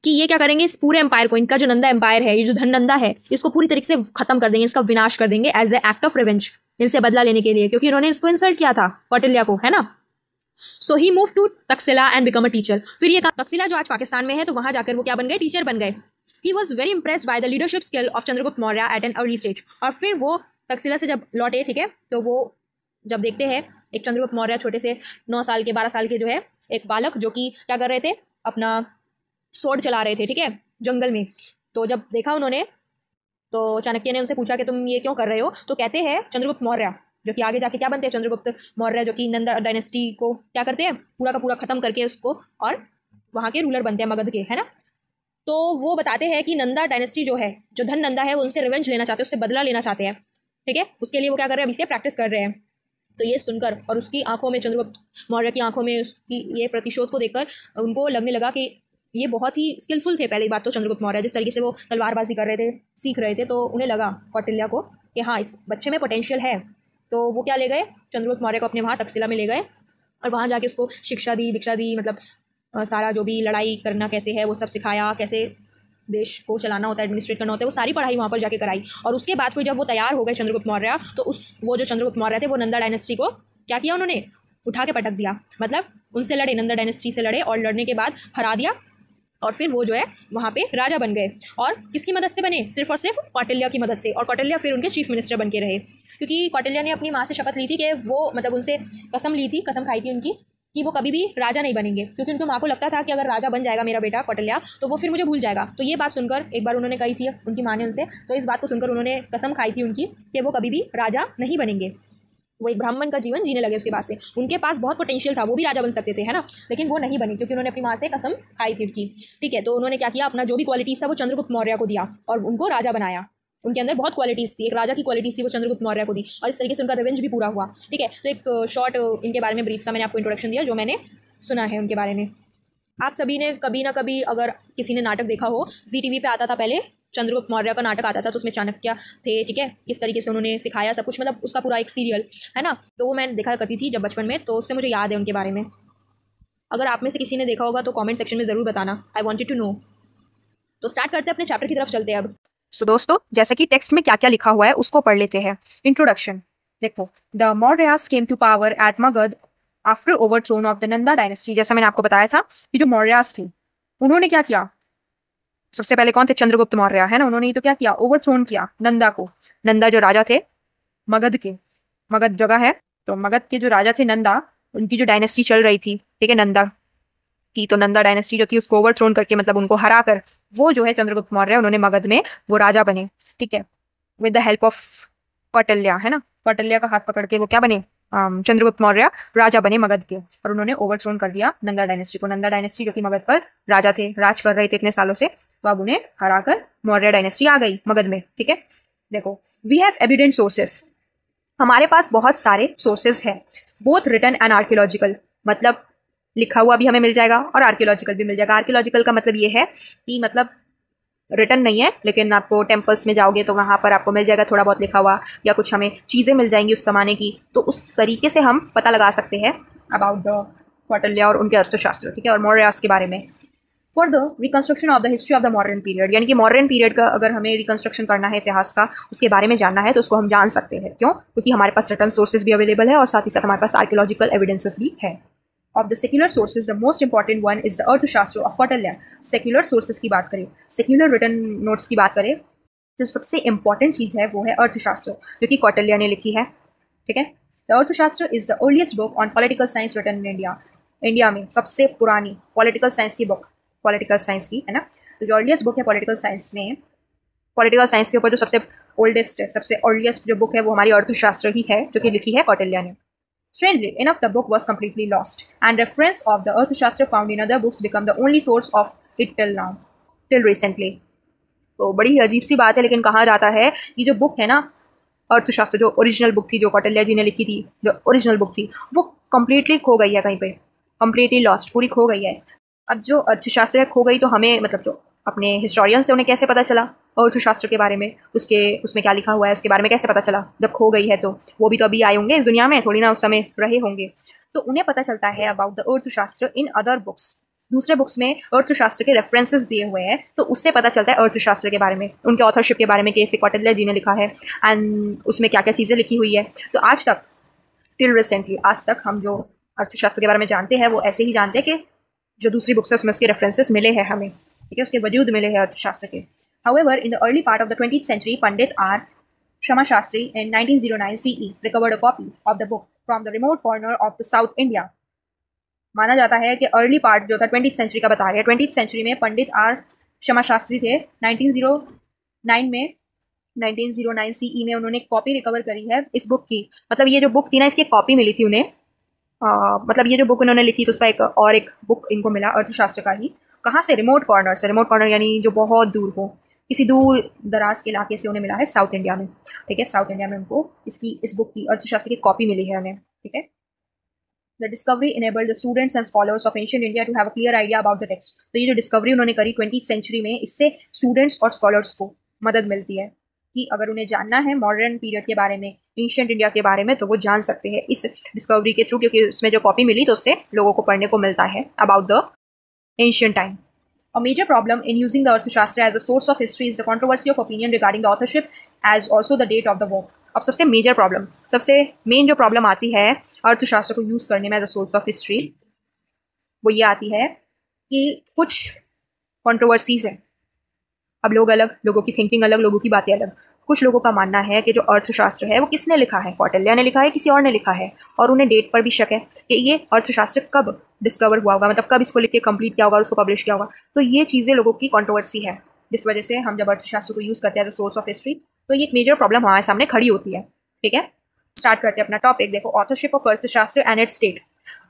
कि ये क्या करेंगे, इस पूरे एम्पायर को, इनका जो नंदा एम्पायर है, ये जो धननंदा है, इसको पूरी तरीके से खत्म कर देंगे, इसका विनाश कर देंगे as a act of revenge, इनसे बदला लेने के लिए, क्योंकि इन्होंने इसको इंसल्ट किया था कौटिल्य को, है ना। So he move to Takshashila and become a teacher. फिर ये तक्षशिला जो आज पाकिस्तान में है, तो वहां जाकर वो क्या बन गए, टीचर बन गए। He was very impressed by the leadership skill of Chandragupta Maurya at an early stage। और फिर वो तक्षशिला से जब लौटे, ठीक है, तो वो जब देखते हैं एक चंद्रगुप्त मौर्य छोटे से 9 साल के 12 साल के जो है एक बालक, जो कि क्या कर रहे थे, अपना स्वॉर्ड चला रहे थे, ठीक है, जंगल में। तो जब देखा उन्होंने, तो चाणक्य ने उनसे पूछा कि तुम ये क्यों कर रहे हो, तो कहते हैं चंद्रगुप्त मौर्य, जो कि आगे जाके क्या बनते हैं, चंद्रगुप्त मौर्य, जो कि नंदा डायनेस्टी को क्या करते हैं, पूरा का पूरा खत्म करके उसको, और वहाँ के रूलर बनते हैं मगध के, है ना। तो वो बताते हैं कि नंदा डायनेस्टी जो है, जो धन नंदा है, वो उनसे रिवेंज लेना चाहते हैं, उससे बदला लेना चाहते हैं, ठीक है। उसके लिए वो क्या कर रहे हैं, अभी से प्रैक्टिस कर रहे हैं। तो ये सुनकर और उसकी आंखों में, चंद्रगुप्त मौर्य की आंखों में उसकी ये प्रतिशोध को देखकर उनको लगने लगा कि ये बहुत ही स्किलफुल थे। पहली बात तो चंद्रगुप्त मौर्य जिस तरीके से वो तलवारबाजी कर रहे थे, सीख रहे थे, तो उन्हें लगा कौटिल्य को कि हाँ, इस बच्चे में पोटेंशियल है। तो वो क्या ले गए, चंद्रगुप्त मौर्य को अपने वहाँ तक्षशिला में ले गए, और वहाँ जाके उसको शिक्षा दी, दीक्षा दी, मतलब सारा जो भी लड़ाई करना कैसे है वो सब सिखाया, कैसे देश को चलाना होता है, एडमिनिस्ट्रेट करना होता है, वो सारी पढ़ाई वहाँ पर जाके कराई। और उसके बाद फिर जब वो तैयार हो गए चंद्रगुप्त मौर्य, तो वो जो चंद्रगुप्त मौर्य थे, वो नंदा डायनेस्टी को क्या किया, उन्होंने उठा के पटक दिया, मतलब उनसे लड़े, नंदा डायनेस्टी से लड़े, और लड़ने के बाद हरा दिया, और फिर वो जो है वहाँ पे राजा बन गए। और किसकी मदद से बने, सिर्फ और सिर्फ कौटिल्य की मदद से। और कौटिल्य फिर उनके चीफ मिनिस्टर बन के रहे, क्योंकि कौटिल्य ने अपनी माँ से शपथ ली थी कि वो, मतलब उनसे कसम ली थी, कसम खाई थी उनकी, कि वो कभी भी राजा नहीं बनेंगे, क्योंकि उनकी माँ को लगता था कि अगर राजा बन जाएगा मेरा बेटा कौटिल्य, तो वो फिर मुझे भूल जाएगा। तो ये बात सुनकर एक बार उन्होंने कही थी उनकी माँ ने उनसे, तो इस बात को सुनकर उन्होंने कसम खाई थी उनकी कि वो कभी भी राजा नहीं बनेंगे, वो एक ब्राह्मण का जीवन जीने लगे उसके बाद से। उनके पास बहुत पोटेंशियल था, वो भी राजा बन सकते थे, है ना, लेकिन वो नहीं बने, क्योंकि उन्होंने अपनी माँ से कसम खाई थी उनकी, ठीक है। तो उन्होंने क्या किया, अपना जो भी क्वालिटीज़ था वो चंद्रगुप्त मौर्य को दिया, और उनको राजा बनाया। उनके अंदर बहुत क्वालिटीज़ थी, एक राजा की क्वालिटीज़ थी, वो चंद्रगुप्त मौर्य को दी, और इस तरीके से उनका रिवेंज भी पूरा हुआ, ठीक है। तो एक शॉर्ट इनके बारे में ब्रीफ सा मैंने आपको इंट्रोडक्शन दिया, जो मैंने सुना है उनके बारे में। आप सभी ने कभी ना कभी, अगर किसी ने नाटक देखा हो, ZTV पे आता था पहले, चंद्रगुप्त मौर्य का नाटक आता था, तो उसमें चाणक्य थे, ठीक है, किस तरीके से उन्होंने सिखाया सब कुछ, मतलब उसका पूरा एक सीरियल है ना, तो वो मैं देखा करती थी जब बचपन में, तो उससे मुझे याद है उनके बारे में। अगर आप में से किसी ने देखा होगा तो कमेंट सेक्शन में ज़रूर बताना, आई वांटेड टू नो। तो स्टार्ट करते हैं, अपने चैप्टर की तरफ चलते हैं अब। सो दोस्तों, जैसे कि टेक्स्ट में क्या क्या लिखा हुआ है उसको पढ़ लेते हैं। इंट्रोडक्शन देखो, the Mauryas came to power at Magadh after overthrown of the Nanda dynasty. जैसा मैंने आपको बताया था कि जो मौर्यास थे उन्होंने क्या किया, सबसे पहले कौन थे, चंद्रगुप्त मौर्य है ना, उन्होंने ही तो क्या किया, ओवरथ्रोन किया नंदा को। नंदा जो राजा थे मगध के, मगध जगह है, तो मगध के जो राजा थे नंदा, उनकी जो डायनेस्टी चल रही थी, ठीक है, नंदा की, तो नंदा डायनेस्टी जो थी उसको ओवरथ्रोन करके, मतलब उनको हरा कर, वो जो है चंद्रगुप्त मौर्य, उन्होंने मगध में वो राजा बने, ठीक है, with the help of Kautilya, है ना, कौटिल्य का हाथ पकड़ के वो क्या बने, चंद्रगुप्त मौर्य राजा बने मगध के, और उन्होंने ओवरथ्रोन कर दिया नंदा डायनेस्टी को। नंदा डायनेस्टी जो कि मगध पर राजा थे, राज कर रहे थे इतने सालों से, तो अब उन्हें हराकर मौर्य डायनेस्टी आ गई मगध में, ठीक है। देखो, वी हैव एविडेंट सोर्सेस, हमारे पास बहुत सारे सोर्सेज है, बोथ रिटन एंड आर्कियोलॉजिकल, मतलब लिखा हुआ भी हमें मिल जाएगा और आर्कियोलॉजिकल भी मिल जाएगा। आर्कियोलॉजिकल का मतलब ये है कि मतलब रिटन नहीं है, लेकिन आपको टेम्पल्स में जाओगे तो वहाँ पर आपको मिल जाएगा थोड़ा बहुत लिखा हुआ, या कुछ हमें चीज़ें मिल जाएंगी उस जमाने की, तो उस तरीके से हम पता लगा सकते हैं अबाउट द कौटिल्य और उनके अर्थशास्त्र, ठीक है, और मौर्यास के बारे में। For the reconstruction of the history of the modern period, यानी कि मॉडर्न पीरियड का अगर हमें रिकंस्ट्रक्शन करना है इतिहास का, उसके बारे में जानना है, तो उसको हम जान सकते हैं। क्यों? क्योंकि हमारे पास रिटन सोर्सेज भी अवेलेबल है और साथ ही साथ हमारे पास आर्कियोलॉजिकल एविडेंसेस भी है। Of the secular sources the most important one is the अर्थशास्त्र ऑफ कौटिल्य। सेक्युलर सोर्सेज की बात करें, सेक्युलर रिटन नोट्स की बात करें, जो सबसे इंपॉर्टेंट चीज़ है वो है अर्थशास्त्र, जो कि कौटिल्य ने लिखी है, ठीक है। The Arthashastra is the earliest book on political science written in India. India में सबसे पुरानी पॉलिटिकल साइंस की बुक, पॉलिटिकल साइंस की, है ना, तो जो अर्लीस्ट बुक है पॉलिटिकल साइंस में, पॉलिटिकल साइंस के ऊपर जो सबसे ओल्डेस्ट है, सबसे अर्लीस्ट जो बुक है वो हमारी अर्थशास्त्र ही है, जो कि लिखी है कौटिल्य ने। Strangely enough, the book was completely lost, and reference of the Arthashastra found in other books become the only source of it till now, till recently. तो बड़ी ही अजीब सी बात है, लेकिन कहा जाता है कि जो बुक है ना, अर्थशास्त्र जो ओरिजिनल बुक थी, जो कौटिल्य जी ने लिखी थी, जो ओरिजिनल बुक थी, वो कम्प्लीटली खो गई है कहीं पे, कम्प्लीटली लॉस्ट, पूरी खो गई है। अब जो अर्थशास्त्र खो गई, तो हमें मतलब जो अपने हिस्टोरियन से उन्हें कैसे पता चला अर्थशास्त्र के बारे में, उसमें क्या लिखा हुआ है उसके बारे में कैसे पता चला, जब खो गई है तो वो भी तो अभी आए होंगे इस दुनिया में, थोड़ी ना उस समय रहे होंगे, तो उन्हें पता चलता है अबाउट द अर्थशास्त्र इन अदर बुक्स। दूसरे बुक्स में अर्थशास्त्र के रेफरेंसेस दिए हुए हैं, तो उससे पता चलता है अर्थशास्त्र के बारे में, उनके ऑथरशिप के बारे में, कि कौटिल्य जी ने लिखा है एंड उसमें क्या क्या चीज़ें लिखी हुई है। तो आज तक, टिल रिसेंटली, आज तक हम जो अर्थशास्त्र के बारे में जानते हैं वो ऐसे ही जानते हैं कि जो दूसरी बुक्स है उसमें उसके रेफरेंसेस मिले हैं हमें, ठीक है, उसके वजूद मिले हैं अर्थशास्त्र के। However, in the early part of the 20th century, Pandit R. Shama Shastri in 1909 CE recovered a copy of the book from the remote corner of the South India. माना जाता है कि अर्ली पार्ट जो था 20th century का बता रहे हैं, 20th सेंचुरी में पंडित आर शमा शास्त्री थे, 1909 CE में उन्होंने कॉपी रिकवर करी है इस बुक की। मतलब ये जो बुक थी ना, इसकी कॉपी मिली थी उन्हें, मतलब ये जो बुक उन्होंने लिखी तो उसका एक बुक इनको मिला अर्थशास्त्र का ही। कहाँ से? रिमोट कॉर्नर से। रिमोट कॉर्नर यानी जो बहुत दूर हो, किसी दूर दराज के इलाके से उन्हें मिला है, साउथ इंडिया में, ठीक है, साउथ इंडिया में उनको इस बुक की, अर्थशास्त्र की कॉपी मिली है उन्हें, ठीक है। The discovery enabled the students and scholars of ancient India to have a clear idea about the text. तो ये जो डिस्कवरी उन्होंने करी 20th सेंचुरी में, इससे स्टूडेंट्स और स्कॉलर्स को मदद मिलती है कि अगर उन्हें जानना है मॉडर्न पीरियड के बारे में, एंशिएंट इंडिया के बारे में, तो वो जान सकते हैं इस डिस्कवरी के थ्रू, क्योंकि उसमें जो कॉपी मिली तो उससे लोगों को पढ़ने को मिलता है about the ancient time. A major problem in using the Arthashastra as a source of history is the controversy of opinion regarding the authorship as also the date of the work. अब सबसे major problem, सबसे main जो problem आती है अर्थशास्त्र को use करने में as a source of history, वो ये आती है कि कुछ कंट्रोवर्सीज है। अब लोग अलग, लोगों की थिंकिंग अलग, लोगों की बातें अलग। कुछ लोगों का मानना है कि जो अर्थशास्त्र है वो किसने लिखा है, कौटिल्य ने लिखा है, किसी और ने लिखा है, और उन्हें डेट पर भी शक है कि ये अर्थशास्त्र कब डिस्कवर हुआ होगा, मतलब कब इसको लिख के कंप्लीट किया होगा और उसको पब्लिश किया होगा। तो ये चीज़ें लोगों की कंट्रोवर्सी है, जिस वजह से हम जब अर्थशास्त्र को यूज़ करते हैं as a source of history, तो ये एक मेजर प्रॉब्लम हमारे सामने खड़ी होती है, ठीक है। स्टार्ट करते हैं अपना टॉपिक। देखो, ऑथरशिप ऑफ अर्थशास्त्र एंड इट्स डेट।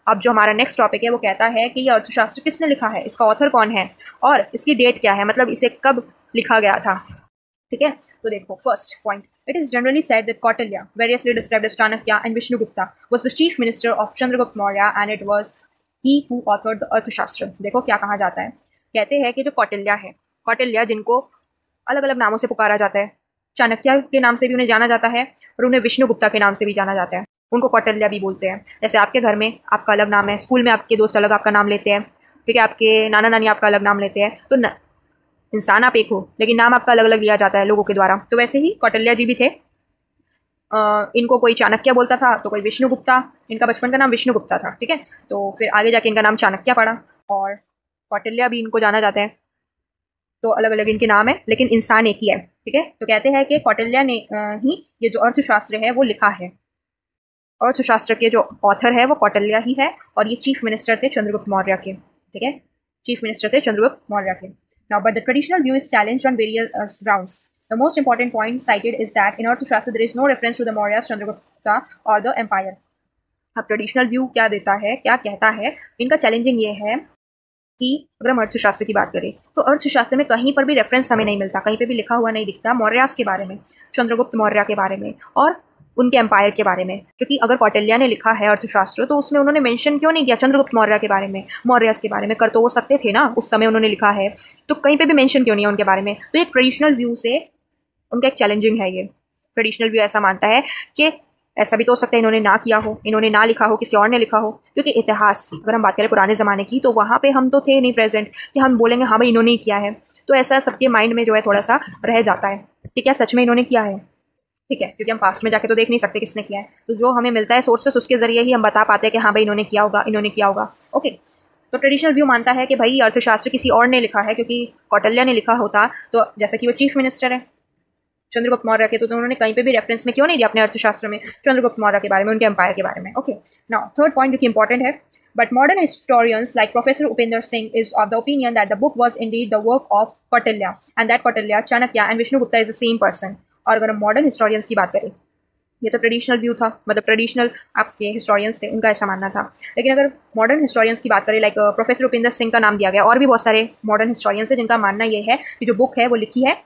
अब जो हमारा नेक्स्ट टॉपिक है वो कहता है कि ये अर्थशास्त्र किसने लिखा है, इसका ऑथर कौन है, और इसकी डेट क्या है, मतलब इसे कब लिखा गया था, ठीक है। तो देखो, first point, it is generally said that Kautilya, variously described as Chanakya and Vishnugupta, was the chief minister of Chandragupta Maurya and it was he who authored the अर्थशास्त्र। देखो क्या कहा जाता है, कहते हैं कि जो कौटिल्य है, कौटिल्य जिनको अलग अलग नामों से पुकारा जाता है, चाणक्य के नाम से भी उन्हें जाना जाता है और उन्हें विष्णुगुप्ता के नाम से भी जाना जाता है। उनको कौटिल्य भी बोलते हैं। जैसे आपके घर में आपका अलग नाम है, स्कूल में आपके दोस्त अलग आपका नाम लेते हैं, ठीक है, आपके नाना नानी आपका अलग नाम लेते हैं, तो इंसान आप एक हो लेकिन नाम आपका अलग अलग लिया जाता है लोगों के द्वारा। तो वैसे ही कौटिल्य जी भी थे। इनको कोई चाणक्य बोलता था तो कोई विष्णुगुप्ता, इनका बचपन का नाम विष्णुगुप्ता था, ठीक है। तो फिर आगे जाके इनका नाम चाणक्य पड़ा और कौटिल्य भी इनको जाना जाता है। तो अलग अलग इनके नाम है लेकिन इंसान एक ही है, ठीक है। तो कहते हैं कि कौटिल्य ने ही ये जो अर्थशास्त्र है वो लिखा है। अर्थशास्त्र के जो ऑथर है वो कौटिल्य ही है और ये चीफ मिनिस्टर थे चंद्रगुप्त मौर्य के, ठीक है, चीफ मिनिस्टर थे चंद्रगुप्त मौर्य के। Now but the traditional view is challenged on various grounds. The most important point cited is that in Arthashastra there is no reference to the Mauryas, Chandragupta or the empire. अब traditional view क्या देता है, क्या कहता है, इनका challenging ये है कि अगर हम अर्थशास्त्र की बात करें तो अर्थशास्त्र में कहीं पर भी रेफरेंस हमें नहीं मिलता, कहीं पे भी लिखा हुआ नहीं दिखता मौर्यास के बारे में, चंद्रगुप्त मौर्य के बारे में और उनके एम्पायर के बारे में। क्योंकि अगर कौटिल्य ने लिखा है अर्थशास्त्र तो उसमें उन्होंने मेंशन क्यों नहीं किया चंद्रगुप्त मौर्य के बारे में, मौर्यास के बारे में? कर तो वो सकते थे ना, उस समय उन्होंने लिखा है, तो कहीं पे भी मेंशन क्यों नहीं है उनके बारे में? तो ये ट्रेडिशनल व्यू से उनका एक चैलेंजिंग है। ये ट्रेडिशनल व्यू ऐसा मानता है कि ऐसा भी तो हो सकता है इन्होंने ना किया हो, इन्होंने ना लिखा हो, किसी और ने लिखा हो। क्योंकि इतिहास अगर हम बात करें पुराने ज़माने की तो वहाँ पे हम तो थे नहीं प्रेजेंट कि हम बोलेंगे हाँ भाई इन्होंने ही किया है। तो ऐसा सबके माइंड में जो है थोड़ा सा रह जाता है कि क्या सच में इन्होंने किया है, ठीक है, क्योंकि हम पास्ट में जाके तो देख नहीं सकते किसने किया है। तो जो हमें मिलता है सोर्सेस उसके जरिए ही हम बता पाते हैं कि हाँ भाई इन्होंने किया होगा, इन्होंने किया होगा। ओके, तो ट्रेडिशनल व्यू मानता है कि भाई अर्थशास्त्र किसी और ने लिखा है, क्योंकि कौटिल्य ने लिखा होता तो जैसे कि वो चीफ मिनिस्टर है चंद्रगुप्त मौर्य के, तो उन्होंने कहीं पे भी रेफरेंस में क्यों नहीं दिया अपने अर्थशास्त्र में चंद्रगुप्त मौर्य के बारे में, उनके एम्पायर के बारे में। ओके, नाउ थर्ड पॉइंट जो कि इंपॉर्टेंट है, but modern historians like professor Upendra Singh is of the opinion that the book was indeed the work of Kautilya and that Kautilya, Chanakya and Vishnugupta is the same person. और अगर हम मॉडर्न हिस्टोरियंस की बात करें, ये तो ट्रेडिशनल व्यू था, मतलब ट्रेडिशनल आपके हिस्टोरियंस थे उनका ऐसा मानना था। लेकिन अगर मॉडर्न हिस्टोरियंस की बात करें, लाइक प्रोफेसर उपेंद्र सिंह का नाम दिया गया, और भी बहुत सारे मॉडर्न हिस्टोरियंस हैं जिनका मानना ये है कि जो बुक है वो लिखी है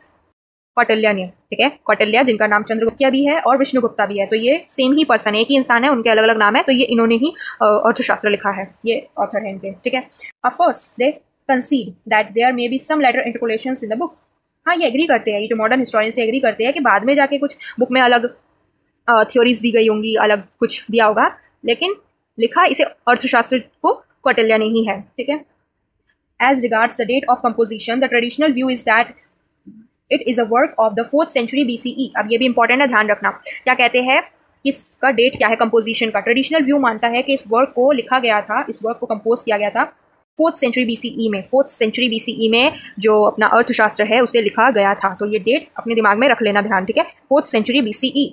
कौटिल्य ने, ठीक है, कौटिल्य जिनका नाम चंद्रगुप्त भी है और विष्णुगुप्ता भी है, तो ये सेम ही पर्सन है, एक ही इंसान है, उनके अलग अलग नाम है, तो ये इन्होंने ही अर्थशास्त्र लिखा है, ये ऑथर है इनके, ठीक है। Of course they concede that there may be some later interpolations in the book. हाँ, ये एग्री करते हैं, ये जो मॉडर्न हिस्टोरियंस एग्री करते हैं कि बाद में जाके कुछ बुक में अलग थ्योरीज दी गई होंगी, अलग कुछ दिया होगा, लेकिन लिखा इसे अर्थशास्त्र को कौटिल्य ने ही है, ठीक है। As regards the date of composition, the traditional view is that it is a work of the 4th century BCE। अब ये भी इंपॉर्टेंट है, ध्यान रखना। क्या कहते हैं, इसका डेट क्या है कंपोजिशन का? ट्रेडिशनल व्यू मानता है कि इस वर्क को लिखा गया था, इस वर्क को कंपोज किया गया था 4th century BCE में। 4th century BCE में जो अपना अर्थशास्त्र है उसे लिखा गया था। तो ये डेट अपने दिमाग में रख लेना, ध्यान, ठीक है, 4th century BCE।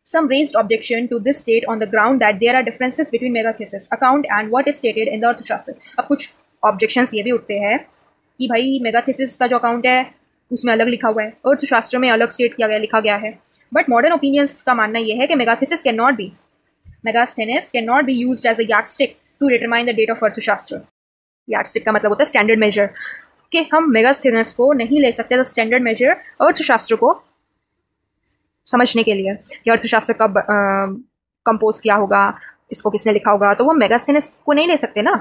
Some raised objection to this date on the ground that there are differences between Megathesis account and what is stated in the अर्थशास्त्र। अब कुछ ऑब्जेक्शंस ये भी उठते हैं कि भाई मेगाथेसिस का जो अकाउंट है उसमें अलग लिखा हुआ है, अर्थशास्त्र में अलग स्टेट किया गया, लिखा गया है। बट मॉडर्न ओपिनियंस का मानना यह है कि Megasthenes can not be used as a yardstick to determine the date of Arthashastra. Yardstick का मतलब होता है स्टैंडर्ड मेजर, कि हम मेगास्थेनेस को नहीं ले सकते स्टैंडर्ड मेजर अर्थशास्त्र को समझने के लिए कि अर्थशास्त्र कब कंपोज किया होगा, इसको किसने लिखा होगा, तो वो मेगास्थेनेस को नहीं ले सकते ना,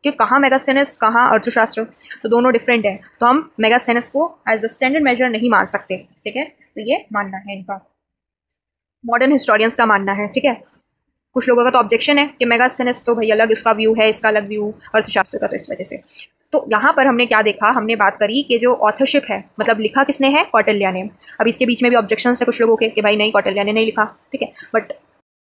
कि कहाँ मेगास्थेनेस कहाँ अर्थशास्त्र, तो दोनों डिफरेंट है। तो हम मेगास्थेनेस को एज अ स्टैंडर्ड मेजर नहीं मान सकते, ठीक है। तो ये मानना है इनका, मॉडर्न हिस्टोरियंस का मानना है, ठीक है। कुछ लोगों का तो ऑब्जेक्शन है कि मेगास्थेनेस तो भाई अलग इसका व्यू है, इसका अलग व्यू अर्थशास्त्र का, तो इस वजह से। तो यहाँ पर हमने क्या देखा, हमने बात करी कि जो ऑथरशिप है, मतलब लिखा किसने है, कौटिल्य ने। अब इसके बीच में भी ऑब्जेक्शन है कुछ लोगों के कि भाई नहीं कौटिल्य ने नहीं लिखा, ठीक है, बट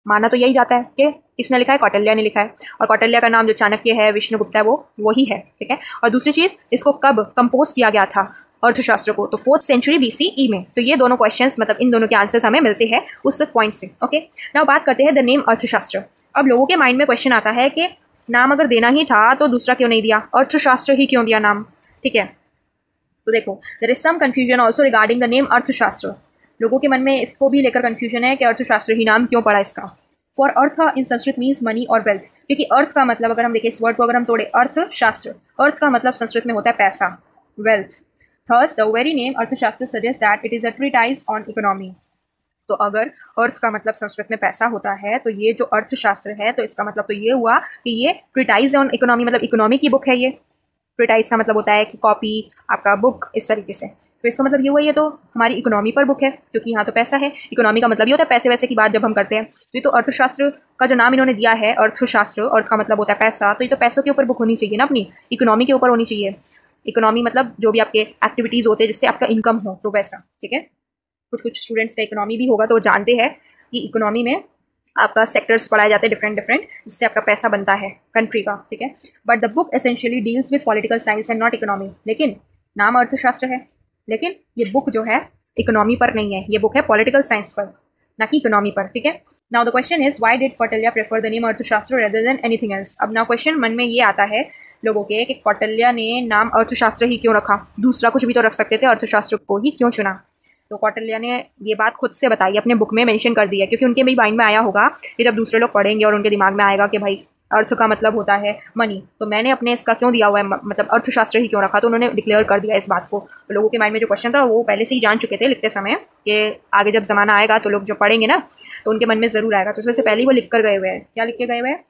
माना तो यही जाता है कि किसने लिखा है, कौटिल्य ने लिखा है। और कौटिल्य का नाम जो चाणक्य है, विष्णुगुप्ता है, वो वही है, ठीक है। और दूसरी चीज़, इसको कब कंपोज किया गया था अर्थशास्त्र को, तो 4th century BCE में। तो ये दोनों क्वेश्चंस, मतलब इन दोनों के आंसर्स हमें मिलते हैं उस पॉइंट से। ओके, नाउ बात करते हैं द नेम अर्थशास्त्र। अब लोगों के माइंड में क्वेश्चन आता है कि नाम अगर देना ही था तो दूसरा क्यों नहीं दिया, अर्थशास्त्र ही क्यों दिया नाम, ठीक है। तो देखो, there is some confusion also regarding the name Arthashastra. लोगों के मन में इसको भी लेकर कंफ्यूजन है कि अर्थशास्त्र ही नाम क्यों पड़ा इसका। For earth in Sanskrit means money और वेल्थ, क्योंकि अर्थ का मतलब अगर हम देखें इस वर्ड को अगर हम तोड़े, अर्थशास्त्र, अर्थ का मतलब संस्कृत में होता है पैसा, wealth. Thus, the very name अर्थशास्त्र suggests that it is a treatise on economy। तो अगर अर्थ का मतलब संस्कृत में पैसा होता है तो ये जो अर्थशास्त्र है, तो इसका मतलब तो ये हुआ कि ये ट्रीटाइज ऑन इकोनॉमी, मतलब इकोनॉमी की बुक है ये, प्रिटाइज का मतलब होता है कि कॉपी, आपका बुक, इस तरीके से। तो इसका मतलब ये हुआ, ये तो हमारी इकोनॉमी पर बुक है, क्योंकि यहाँ तो पैसा है। इकोनॉमी का मतलब ये होता है पैसे वैसे की बात जब हम करते हैं। तो ये तो अर्थशास्त्र का जो नाम इन्होंने दिया है, अर्थशास्त्र, अर्थ का मतलब होता है पैसा, तो ये तो पैसों के ऊपर बुक होनी चाहिए ना, अपनी इकोनॉमी के ऊपर होनी चाहिए। इकोनॉमी मतलब जो भी आपके एक्टिविटीज़ होते हैं जिससे आपका इनकम हो, तो वैसा, ठीक है। कुछ कुछ स्टूडेंट्स का इकोनॉमी भी होगा तो वो जानते हैं कि इकोनॉमी में आपका सेक्टर्स पढ़ाए जाते हैं डिफरेंट डिफरेंट, जिससे आपका पैसा बनता है कंट्री का, ठीक है। But the book essentially deals with political science and not economy. लेकिन नाम अर्थशास्त्र है, लेकिन ये बुक जो है इकोनॉमी पर नहीं है, ये बुक है पॉलिटिकल साइंस पर, ना कि इकोनॉमी पर, ठीक है। Now the question is why did Kautilya prefer the name अर्थशास्त्र रेदर देन एनीथिंग एल्स। अब नाउ क्वेश्चन मन में ये आता है लोगों के कि कौटिल्य ने नाम अर्थशास्त्र ही क्यों रखा, दूसरा कुछ भी तो रख सकते थे, अर्थशास्त्र को ही क्यों चुना। तो कौटिल्य ने ये बात खुद से बताई, अपने बुक में मेंशन कर दी है, क्योंकि उनके भी माइंड में आया होगा कि जब दूसरे लोग पढ़ेंगे और उनके दिमाग में आएगा कि भाई अर्थ का मतलब होता है मनी, तो मैंने अपने इसका क्यों दिया हुआ है, मतलब अर्थशास्त्र ही क्यों रखा, तो उन्होंने डिक्लेयर कर दिया इस बात को। तो लोगों के माइंड में जो क्वेश्चन था वो पहले से ही जान चुके थे लिखते समय कि आगे जब ज़माना आएगा तो लोग जो पढ़ेंगे ना तो उनके मन में ज़रूर आएगा, तो उसमें से पहले ही वो लिख कर गए हुए हैं। क्या लिख के गए हुए हैं?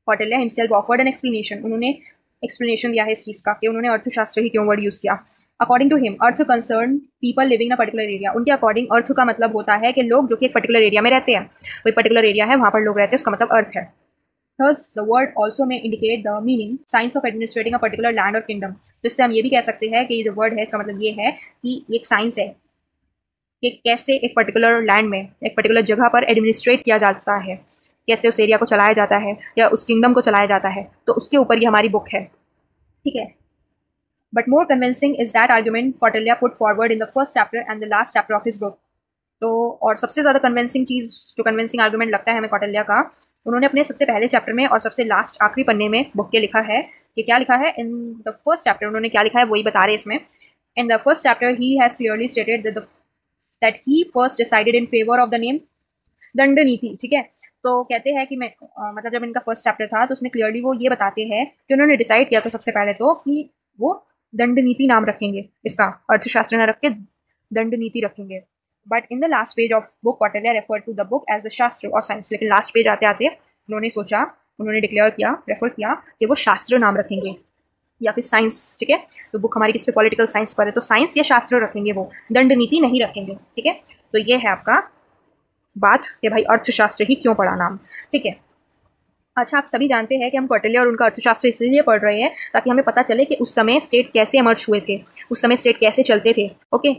Kautilya himself offered an explanation, उन्होंने एक्सप्लेनेशन दिया है इस चीज़ का कि उन्होंने अर्थशास्त्र ही क्यों वर्ड यूज़ किया। According to him artha concern people living in a particular area. उनके अकॉर्डिंग अर्थ का मतलब होता है कि लोग जो कि एक पर्टिकुलर एरिया में रहते हैं, कोई पर्टिकुलर एरिया है वहाँ पर लोग रहते हैं, उसका मतलब अर्थ है। Thus, the word also may indicate the meaning, science of administrating a particular land or kingdom. तो इससे हम ये भी कह सकते हैं कि ये जो वर्ड है इसका मतलब ये है कि एक साइंस है कि कैसे एक पर्टिकुलर लैंड में, एक पर्टिकुलर जगह पर एडमिनिस्ट्रेट किया जाता है, कैसे उस एरिया को चलाया जाता है या उस किंगडम को चलाया जाता है, तो उसके ऊपर ये हमारी बुक है, ठीक है। But more convincing is that argument Kautilya put forward in the first chapter and the last chapter of his book. तो और सबसे ज़्यादा कन्विंसिंग चीज़, जो कन्विंसिंग आर्गूमेंट लगता है हमें कौटिल्य का, उन्होंने अपने सबसे पहले चैप्टर में और सबसे लास्ट आखिरी पन्ने में बुक के लिखा है कि क्या लिखा है। इन द फर्स्ट चैप्टर उन्होंने क्या लिखा है वही बता रहे इसमें। In the first chapter he has clearly stated that he first decided in favour of the name दंड नीति, ठीक है। तो कहते हैं कि मैं मतलब जब इनका फर्स्ट चैप्टर था तो उसमें क्लियरली वो ये बताते हैं कि उन्होंने डिसाइड किया था सबसे पहले तो कि वो दंड नीति नाम रखेंगे, इसका अर्थशास्त्र न रख के दंड नीति रखेंगे। But in the last page of book Kautilya refer to the book as a shastra और साइंस। लेकिन लास्ट पेज आते आते उन्होंने सोचा, उन्होंने डिक्लेयर किया, रेफर किया कि वो शास्त्र नाम रखेंगे या फिर साइंस, ठीक है। तो बुक हमारी किस पे, पॉलिटिकल साइंस पर है, तो साइंस या शास्त्र रखेंगे, वो दंड नीति नहीं रखेंगे, ठीक है। तो ये है आपका बात कि भाई अर्थशास्त्र ही क्यों पढ़ा नाम, ठीक है। अच्छा, आप सभी जानते हैं कि हम कौटिल्य और उनका अर्थशास्त्र इसलिए पढ़ रहे हैं ताकि हमें पता चले कि उस समय स्टेट कैसे इमर्ज हुए थे, उस समय स्टेट कैसे चलते थे, ओके।